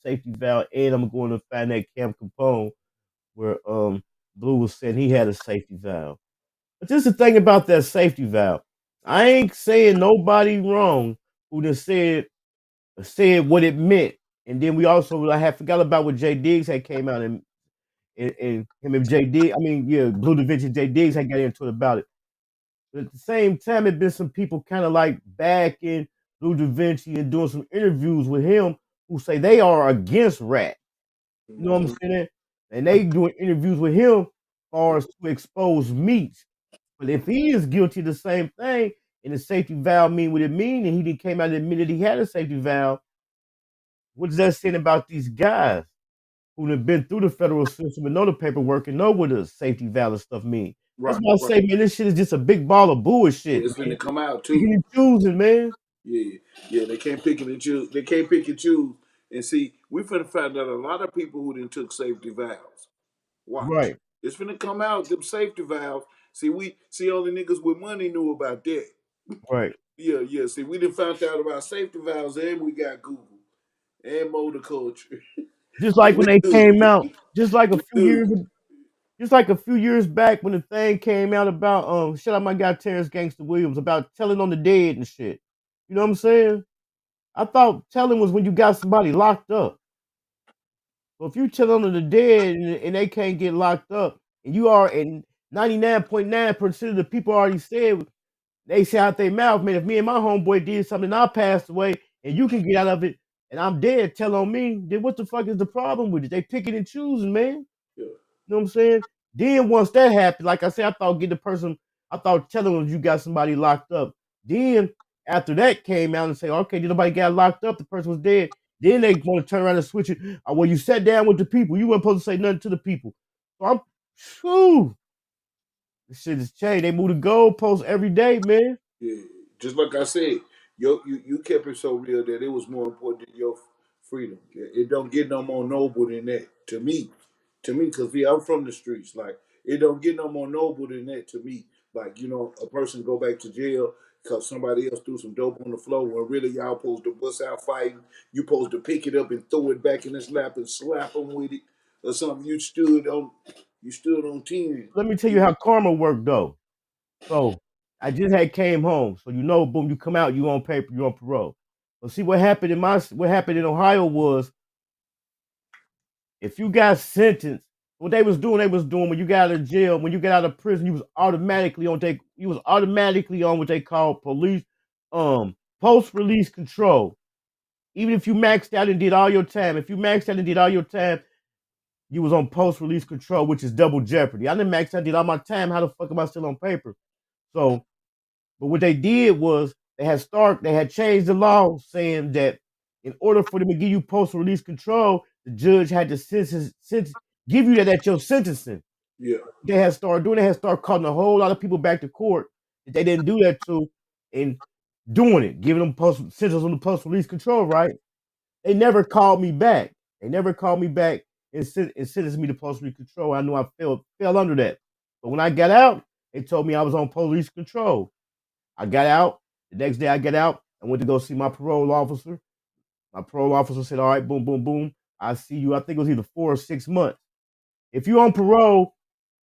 safety valve, and I'm going to find that Cam Capone where Blue was saying he had a safety valve. But just the thing about that safety valve, I ain't saying nobody wrong who just said what it meant. And then I had forgot about what Jay Diggs had came out and him and Jay Diggs, Blue Da Vinci and Jay Diggs had got into it about it. But at the same time, it been some people kind of like backing Blue Da Vinci and doing some interviews with him who say they are against rap. You know what I'm saying? And they doing interviews with him as far as to expose Meech. But if he is guilty of the same thing, and the safety valve mean what it mean, and he came out and admitted he had a safety valve, what is that saying about these guys who have been through the federal system and know the paperwork and know what a safety valve and stuff mean? Right, That's why I say, man, this shit is just a big ball of bullshit. It's gonna come out too. Picking and choosing, man. Yeah, they can't pick and choose. They can't pick and choose. And see, we finna find out a lot of people who didn't took safety valves. Watch. Right. It's finna come out, them safety valves. See, only niggas with money knew about that. Right. Yeah. See, we done found out about safety valves, and we got Google and motor culture. Just like when We they do. came out, just like a We few do. years, just like a few years back when the thing came out about shout out my guy Terrence Gangster Williams about telling on the dead and shit. You know what I'm saying? I thought telling was when you got somebody locked up. So if you tell on the dead and they can't get locked up, and you are, and 99.9% of the people already said they say out their mouth, man, if me and my homeboy did something, I passed away, and you can get out of it, and I'm dead, tell on me, then what the fuck is the problem with it? They picking and choosing, man. Yeah. You know what I'm saying? Then once that happened, like I said, I thought telling them you got somebody locked up. Then after that came out and say, okay, did nobody got locked up? The person was dead. Then they want to turn around and switch it. Well, you sat down with the people. You weren't supposed to say nothing to the people. So I'm, whew, this shit has changed. They move the goalposts every day, man. Yeah, just like I said, you kept it so real that it was more important than your freedom. It don't get no more noble than that to me. Because I'm from the streets. Like it don't get no more noble than that to me. Like a person go back to jail because somebody else threw some dope on the floor when really y'all supposed to bust out fighting. You supposed to pick it up and throw it back in his lap and slap him with it or something. You stood on 10. Let me tell you how karma worked, though. So I just had came home. So boom, you come out, you on paper, you on parole. But see what happened in Ohio was if you got sentenced, what they was doing when you got out of jail, when you got out of prison, you was automatically on what they call police post release control. Even if you maxed out and did all your time, you was on post release control, which is double jeopardy. I didn't max out, did all my time. How the fuck am I still on paper? So, but what they did was they had changed the law saying that in order for them to give you post release control, the judge had to give you that at your sentencing. Yeah. They had started calling a whole lot of people back to court that they didn't do that to, and doing it, giving them sentence on the post release control, right? They never called me back. And sentenced me to post release control. I knew I fell under that. But when I got out, they told me I was on police control. I got out. The next day I got out. I went to go see my parole officer. My parole officer said, all right, boom, boom, boom. I see you. I think it was either 4 or 6 months. If you're on parole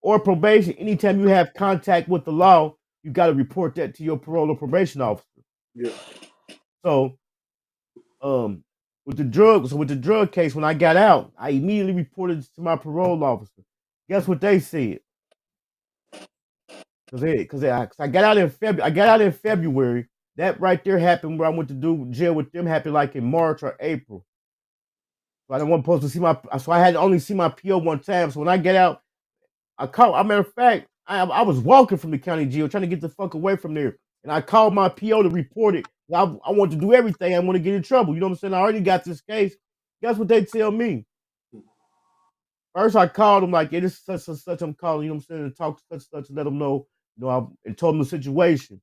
or probation, anytime you have contact with the law, you got to report that to your parole or probation officer. Yeah. So, with the drug case, when I got out, I immediately reported to my parole officer. Guess what they said? Because I got out in February. That right there happened where I went to do jail with them happened like in March or April. So I wasn't supposed to see so I had to only see my PO one time. So when I get out, as a matter of fact, I was walking from the county jail trying to get the fuck away from there. And I called my PO to report it. I want to do everything. I want to get in trouble. You know what I'm saying? I already got this case. Guess what they tell me? First, I called them like, yeah, this is such and such. I'm calling, you know what I'm saying, to talk to such and such and let them know, and told them the situation.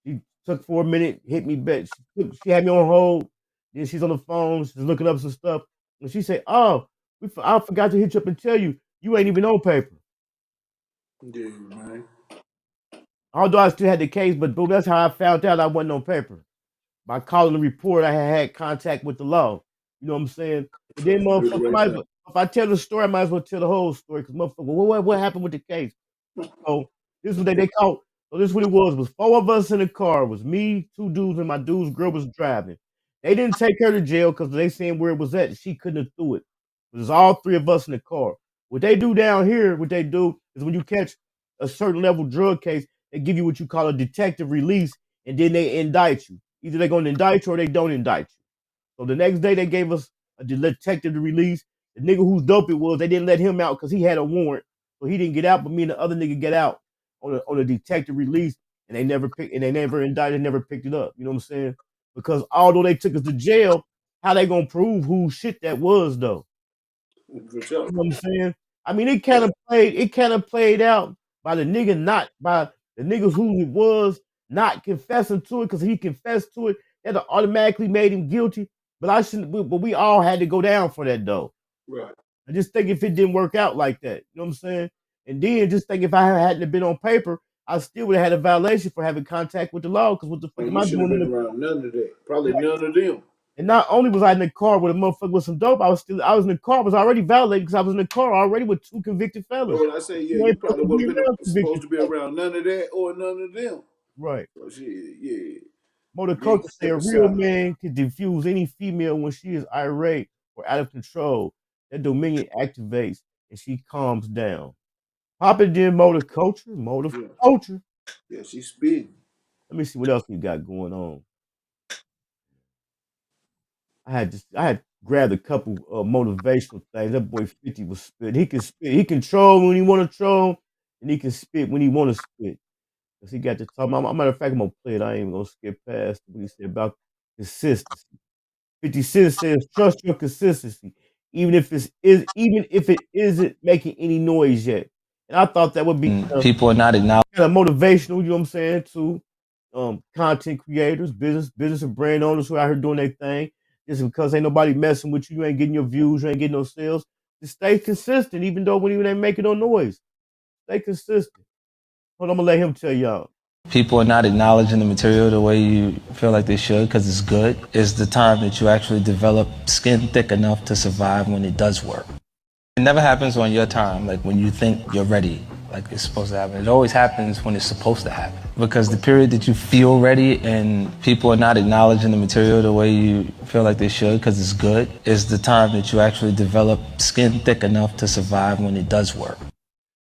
She took for a minute, hit me back. She had me on hold. Then she's on the phone. She's looking up some stuff. And she said, oh, I forgot to hit you up and tell you, you ain't even on paper. Yeah, man. Although I still had the case, but boom, that's how I found out I wasn't on paper. By calling the report, I had contact with the law. You know what I'm saying? And then, motherfucker, if I tell the story, I might as well tell the whole story. Because, motherfucker, what happened with the case? So, this is what they called. So, this is what it was 4 of us in the car. It was me, 2 dudes, and my dude's girl was driving. They didn't take her to jail because they saying where it was at. She couldn't have threw it. It was all 3 of us in the car. What they do down here, what they do is when you catch a certain level drug case, they give you what you call a detective release, and then they indict you. Either they're going to indict you or they don't indict you. So the next day they gave us a detective release. The nigga whose dope it was, they didn't let him out because he had a warrant, so he didn't get out. But me and the other nigga get out on a detective release, and they never indicted, never picked it up. You know what I'm saying? Because although they took us to jail, how they gonna prove whose shit that was though? For sure. You know what I'm saying? I mean, it kind of played out by the niggas who it was not confessing to it because he confessed to it. That automatically made him guilty. But we all had to go down for that though. Right. I just think if it didn't work out like that, you know what I'm saying? And then just think if I hadn't been on paper, I still would have had a violation for having contact with the law. Because what the fuck Man, am you I shouldn't doing have in been the around none of that. Probably none of them. And not only was I in the car with a motherfucker with some dope, I was in the car, was already violated because I was in the car already with 2 convicted fellas. Well, I say, yeah, You you ain't supposed probably to be would have been around convicted supposed to be fellas. around none of that or none of them. Right. So shit, yeah. Motor You Culture said step a real aside. man can diffuse any female when she is irate or out of control. That dominion activates and she calms down. Papa did Motor Culture. Motor Yeah, Culture. yeah, she's speeding. Let me see what else we got going on. I had grabbed a couple motivational things. That boy 50 was spit. He can spit. He can troll when he want to troll, and he can spit when he want to spit. Cause he got to talk. Matter of fact, I'm gonna play it. I ain't even gonna skip past what he said about consistency. 50 Cent says, "Trust your consistency, even if it isn't making any noise yet." And I thought that would be People are not acknowledging. kind of motivational. You know what I'm saying? To content creators, business and brand owners who out here doing their thing. Just because ain't nobody messing with you, you ain't getting your views, you ain't getting no sales. Just stay consistent, even though when you ain't making no noise. Stay consistent. Hold on, I'm gonna let him tell y'all. People are not acknowledging the material the way you feel like they should because it's good. It's the time that you actually develop skin thick enough to survive when it does work. It never happens on your time, like when you think you're ready, like it's supposed to happen. It always happens when it's supposed to happen. Because the period that you feel ready and people are not acknowledging the material the way you feel like they should because it's good, is the time that you actually develop skin thick enough to survive when it does work.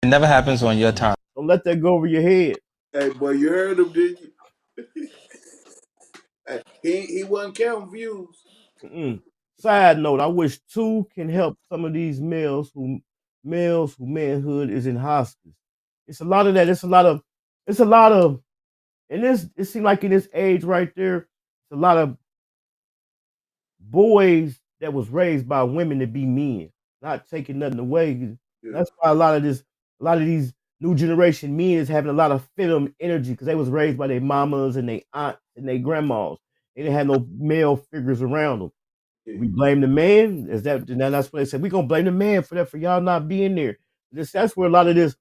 It never happens on your time. Don't let that go over your head. Hey, boy, you heard him, didn't you? He wasn't counting views. Mm-mm. Side note: I wish two can help some of these males who manhood is in hospice. It's a lot of that. It's a lot of, and this it seems like in this age right there, it's a lot of boys that was raised by women to be men, not taking nothing away. Yeah, That's why a lot of these new generation men is having a lot of fem energy because they was raised by their mamas and their aunts and their grandmas. They didn't have no male figures around them. yeah, We blame the man. Is that now? That's what they said. We gonna blame the man for that for y'all not being there. That's where a lot of this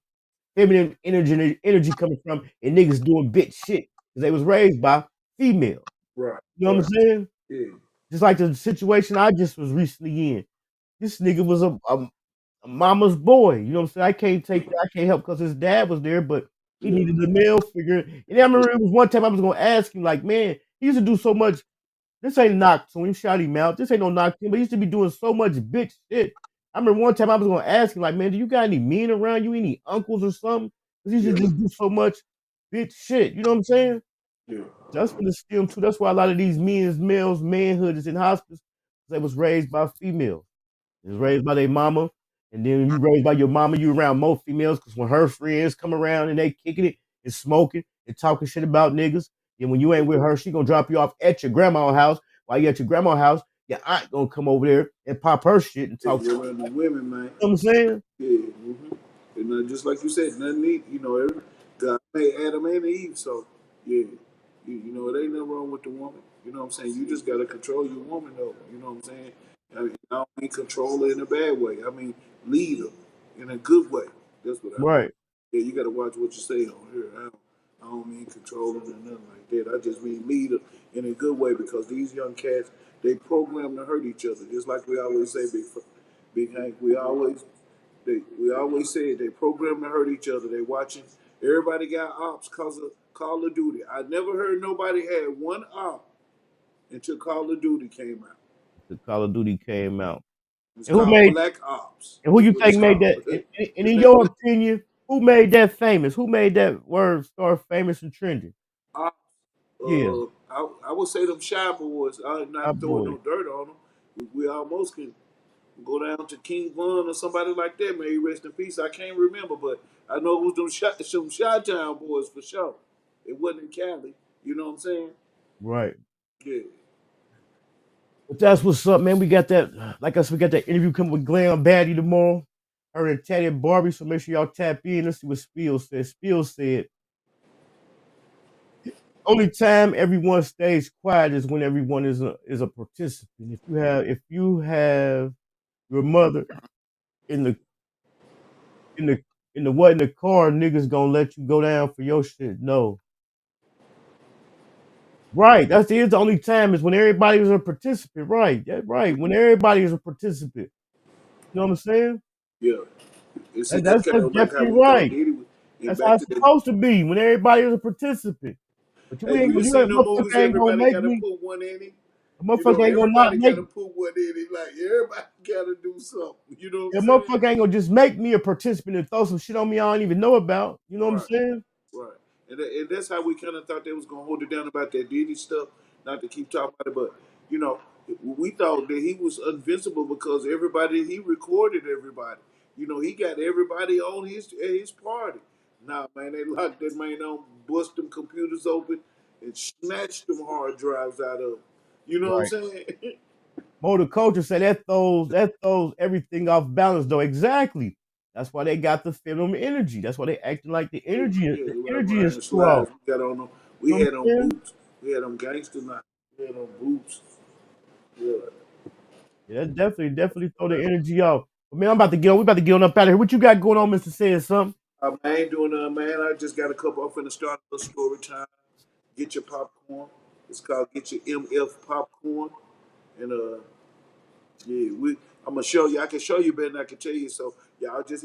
feminine energy coming from, and niggas doing bitch shit because they was raised by females. right, You know what right. I'm saying? Yeah, Just like the situation I just was recently in. This nigga was a mama's boy. You know what I'm saying? I can't help because his dad was there, but he yeah, needed a male figure. And I remember it was one time I was gonna ask him, like, man, he used to do so much. This ain't knock to him, shout him out. This ain't no knock to him, but he used to be doing so much bitch shit. I remember one time I was gonna ask him, like, man, do you got any men around you, any uncles or something? Because he used yeah, to just do so much bitch shit. You know what I'm saying? yeah, That's what it's stem to. That's why a lot of these males, manhood is in hospice. They was raised by females. They was raised by their mama. And then when you raised by your mama, you around more females because when her friends come around and they kicking it and smoking and talking shit about niggas, and when you ain't with her, she gonna drop you off at your grandma's house. While you at your grandma's house, your aunt gonna come over there and pop her shit and yeah. talk. You're around the women, man. You know what I'm saying? Yeah, and just like you said, nothing neat. God made Adam and Eve, so yeah, it ain't nothing wrong with the woman. You know what I'm saying? You just gotta control your woman, though. You know what I'm saying? I don't mean control her in a bad way. I mean lead her in a good way. That's what I mean. Right. Yeah, you gotta watch what you say on here. I don't mean controlling or nothing like that. I just mean lead her in a good way because these young cats, they program to hurt each other. Just like we always say, Big Hank. We always say it, they program to hurt each other. They watching. Everybody got ops cause of Call of Duty. I never heard nobody had one op until Call of Duty came out. The Call of Duty came out. It's And who called made Black Ops. and who That's you what it's think made called. that? And in your opinion, who made that famous? Who made that word start famous and trending? Ops. Yeah, I would say them shy boys. I'm my not throwing boy. no dirt on them. We almost can go down to King Von or somebody like that. May he rest in peace. I can't remember, but I know it was some Chi-Town boys for sure. It wasn't in Cali. You know what I'm saying? Right. Yeah. But that's what's up, man. We got that. Like I said, we got that interview coming with Glam Baddie tomorrow. Her and Teddy and Barbie. So make sure y'all tap in. Let's see what Spiel said. Spiel said, "Only time everyone stays quiet is when everyone is a participant. If you have your mother in the in the in the car, niggas gonna let you go down for your shit. No. Right. That's the only time is when everybody is a participant. Right. Yeah, right. When everybody is a participant. You know what I'm saying? Yeah. It's That's kind of like how definitely we thought right. Diddy was. And That's how back it's to that. supposed to be when everybody is a participant. But Hey, you you seen ain't the movies? motherfucker ain't gonna Everybody make got to me. put one in it. A You know, motherfucker ain't gonna not everybody got make to put one in it. Like everybody got to do something. You know what a I'm saying? motherfucker ain't gonna just make me a participant and throw some shit on me I don't even know about. You know what I'm Right. saying? Right. And that's how we kind of thought they was gonna hold it down about that Diddy stuff. Not to keep talking about it, but you know, we thought that he was invincible because everybody he recorded everybody. You know, he got everybody on his party. Nah, man, they locked that man on, bust them computers open, and snatched them hard drives out of him. You know Right. what I'm saying? Motor culture said that throws everything off balance though. Exactly. That's why they got the film energy. That's why they acting like the energy Yeah, like is Ryan too off. Slides, we got on them. You We know what had I'm on saying? boots. We had on gangster night. We had on boots. Yeah. Yeah, that definitely throw the energy off. But man, I'm about to get on. We about to get on up out of here. What you got going on, Mr. Saying something? I ain't doing nothing, man. I just got a couple. I'm finna start a little story time. Get your popcorn. It's called Get Your MF Popcorn. And yeah, I'm gonna show you. I can show you better than I can tell you. So y'all just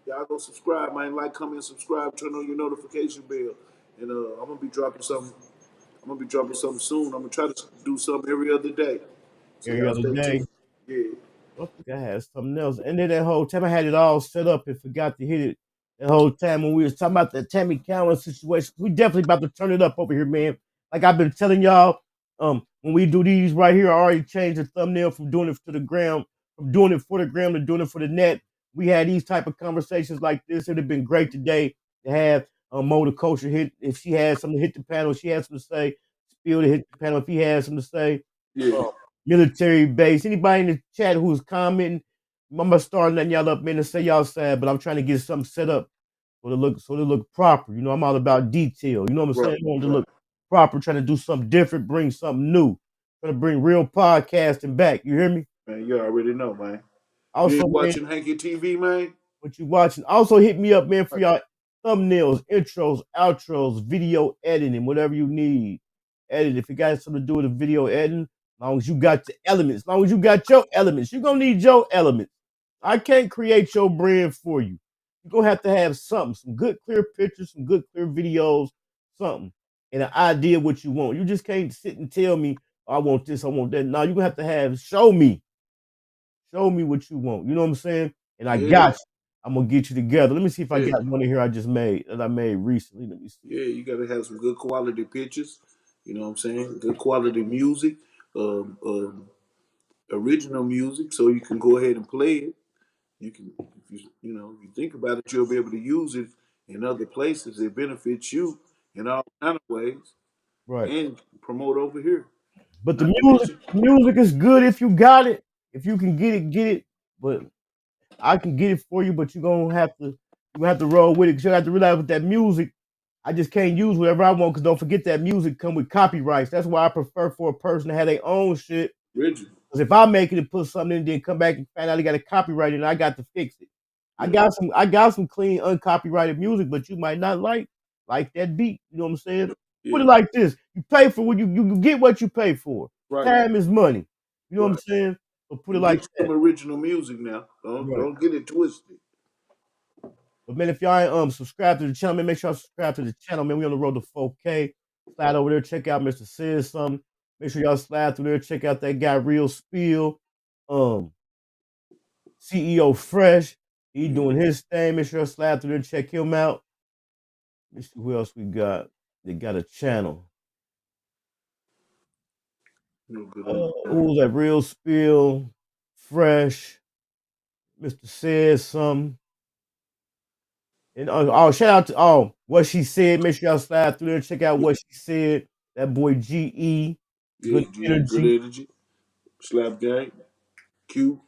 y'all go subscribe, man. Like, comment, subscribe, turn on your notification bell. And I'm gonna be dropping something. I'm gonna be dropping something soon. I'm gonna try to do something every other day. So Every y'all other stay day. tuned. Yeah. I think I had something else. And then that whole time I had it all set up and forgot to hit it. The whole time when we was talking about the Tammy Cowins situation, we definitely about to turn it up over here, man. Like I've been telling y'all, when we do these right here, I already changed the thumbnail from doing it to the gram, from doing it for the gram to doing it for the net. We had these type of conversations like this. It'd have been great today to have Motor Culture hit. If she had something to hit the panel, she had something to say. Spill to hit the panel if he had something to say. Yeah. Military base. Anybody in the chat who's commenting, I'm gonna start letting y'all up, man, and say y'all sad, but I'm trying to get something set up so they look proper. You know, I'm all about detail. You know what I'm saying? Right. I want it to Right. look proper, trying to do something different, bring something new, trying to bring real podcasting back. You hear me? Man, you already know, man. You Also, ain't man, watching Hanky TV, man? what you watching? Also, hit me up, man, for y'all thumbnails, intros, outros, video editing, whatever you need. Edit if it got something to do with the video editing. As long as you got the elements, as long as you got your elements, you're gonna need your elements. I can't create your brand for you. You're gonna have to have something, some good clear pictures, some good clear videos, something, and an idea of what you want. You just can't sit and tell me, I want this, I want that. No, you're gonna have to show me. Show me what you want. You know what I'm saying? And I Yeah. got you. I'm gonna get you together. Let me see if I Yeah. got one in here I made recently. Let me see. Yeah, you gotta have some good quality pictures. You know what I'm saying? Good quality music, original music, so you can go ahead and play it. You can, if if you think about it, you'll be able to use it in other places. It benefits you in all kind of ways, Right. and promote over here. But Not to mention, the music is good if you got it. If you can get it, get it. But I can get it for you, but you have to roll with it. 'Cause you have to realize with that music, I just can't use whatever I want. Cause don't forget that music come with copyrights. That's why I prefer for a person to have their own shit. original. Because if I make it and put something in, then come back and find out they got a copyright and I got to fix it. Yeah. I got some clean uncopyrighted music, but you might not like that beat. You know what I'm saying? Put Yeah. it like this: you pay for what you get what you pay for. Right. Time is money. You know what I'm Right. saying? So put it And like get you that. some original music now. Right. Don't get it twisted. But man, if y'all ain't subscribe to the channel, man, make sure y'all subscribe to the channel, man. We on the road to 4K. Slide over there, check out Mr. Says Something. Make sure y'all slide through there, check out that guy Real Spiel. CEO Fresh. He doing his thing. Make sure y'all slide through there, check him out. Let's see who else we got. They got a channel. No good. Who's that? Real Spiel, Fresh, Mr. Says Something. And shout out to what she said. Make sure y'all slide through there, check out what she said. That boy GE, good Yeah, good energy. energy. Slap gang. Q.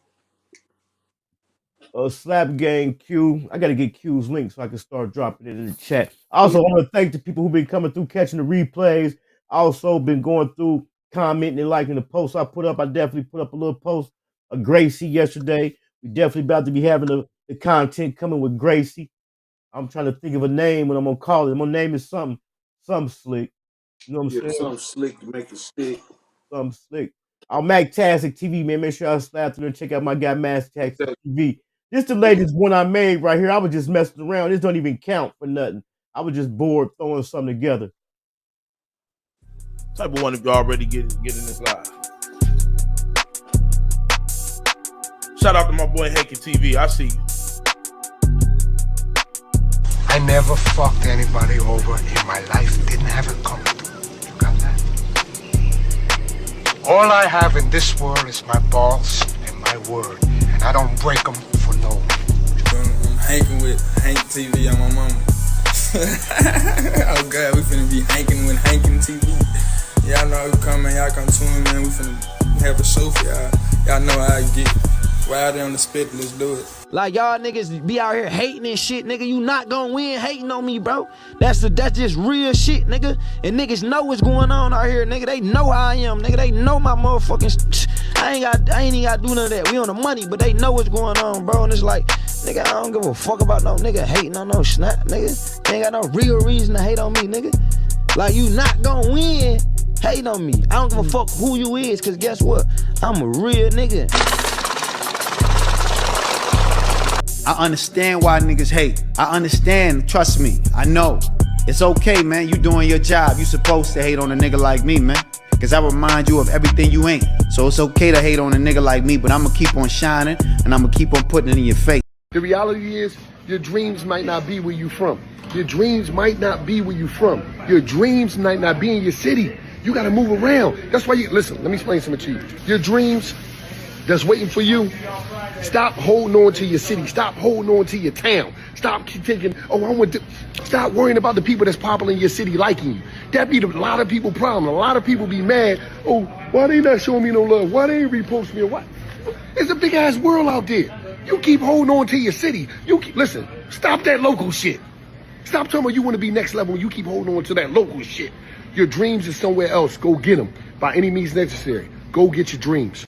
Slap Gang Q. I gotta get Q's link so I can start dropping it in the chat. I also want to thank the people who've been coming through, catching the replays. I also been going through, commenting and liking the posts I put up. I definitely put up a little post of Gracie yesterday. We definitely about to be having the content coming with Gracie. I'm trying to think of a name when I'm gonna call it. My name is something slick. You know what I'm Yeah, saying? something slick to make it stick. Something slick. I'm Mactastic TV, man. Make sure I slap through and check out my guy Mactastic TV. This the latest one I made right here. I was just messing around. This don't even count for nothing. I was just bored throwing something together. Type of one if you already get in this live. Shout out to my boy Hankin TV. I see you. I never fucked anybody over in my life. Didn't have it coming. You got that? All I have in this world is my balls and my word. And I don't break them for no one. I'm hanking with Hank TV on my mama. Oh God, we finna be hanking with Hankin TV. Y'all know who coming, y'all come tune, man. We finna have a show for y'all. Y'all know how you get. Right there on the spit, let's do it. Like y'all niggas be out here hating and shit, nigga. You not gonna win hating on me, bro. That's just real shit, nigga. And niggas know what's going on out here, nigga. They know how I am, nigga. They know my motherfucking. I ain't even gotta do none of that. We on the money, but they know what's going on, bro. And it's like, nigga, I don't give a fuck about no nigga hating on no snap, nigga. Ain't got no real reason to hate on me, nigga. Like you not gonna win hating on me. I don't give a fuck who you is, cause guess what? I'm a real nigga. I understand why niggas hate. I understand, trust me, I know. It's okay, man, you doing your job. You supposed to hate on a nigga like me, man. Cause I remind you of everything you ain't. So it's okay to hate on a nigga like me, but I'ma keep on shining and I'ma keep on putting it in your face. The reality is, your dreams might not be where you from. Your dreams might not be where you from. Your dreams might not be in your city. You gotta move around. That's why listen, let me explain something to you. Your dreams that's waiting for you, stop holding on to your city. Stop holding on to your town. Stop thinking, oh, I want to. Stop worrying about the people that's popular in your city liking you. That be a lot of people problem. A lot of people be mad. Oh, why they not showing me no love? Why they ain't repost me? Or what? There's a big ass world out there. You keep holding on to your city. Listen, stop that local shit. Stop telling me you want to be next level. You keep holding on to that local shit. Your dreams is somewhere else. Go get them by any means necessary. Go get your dreams.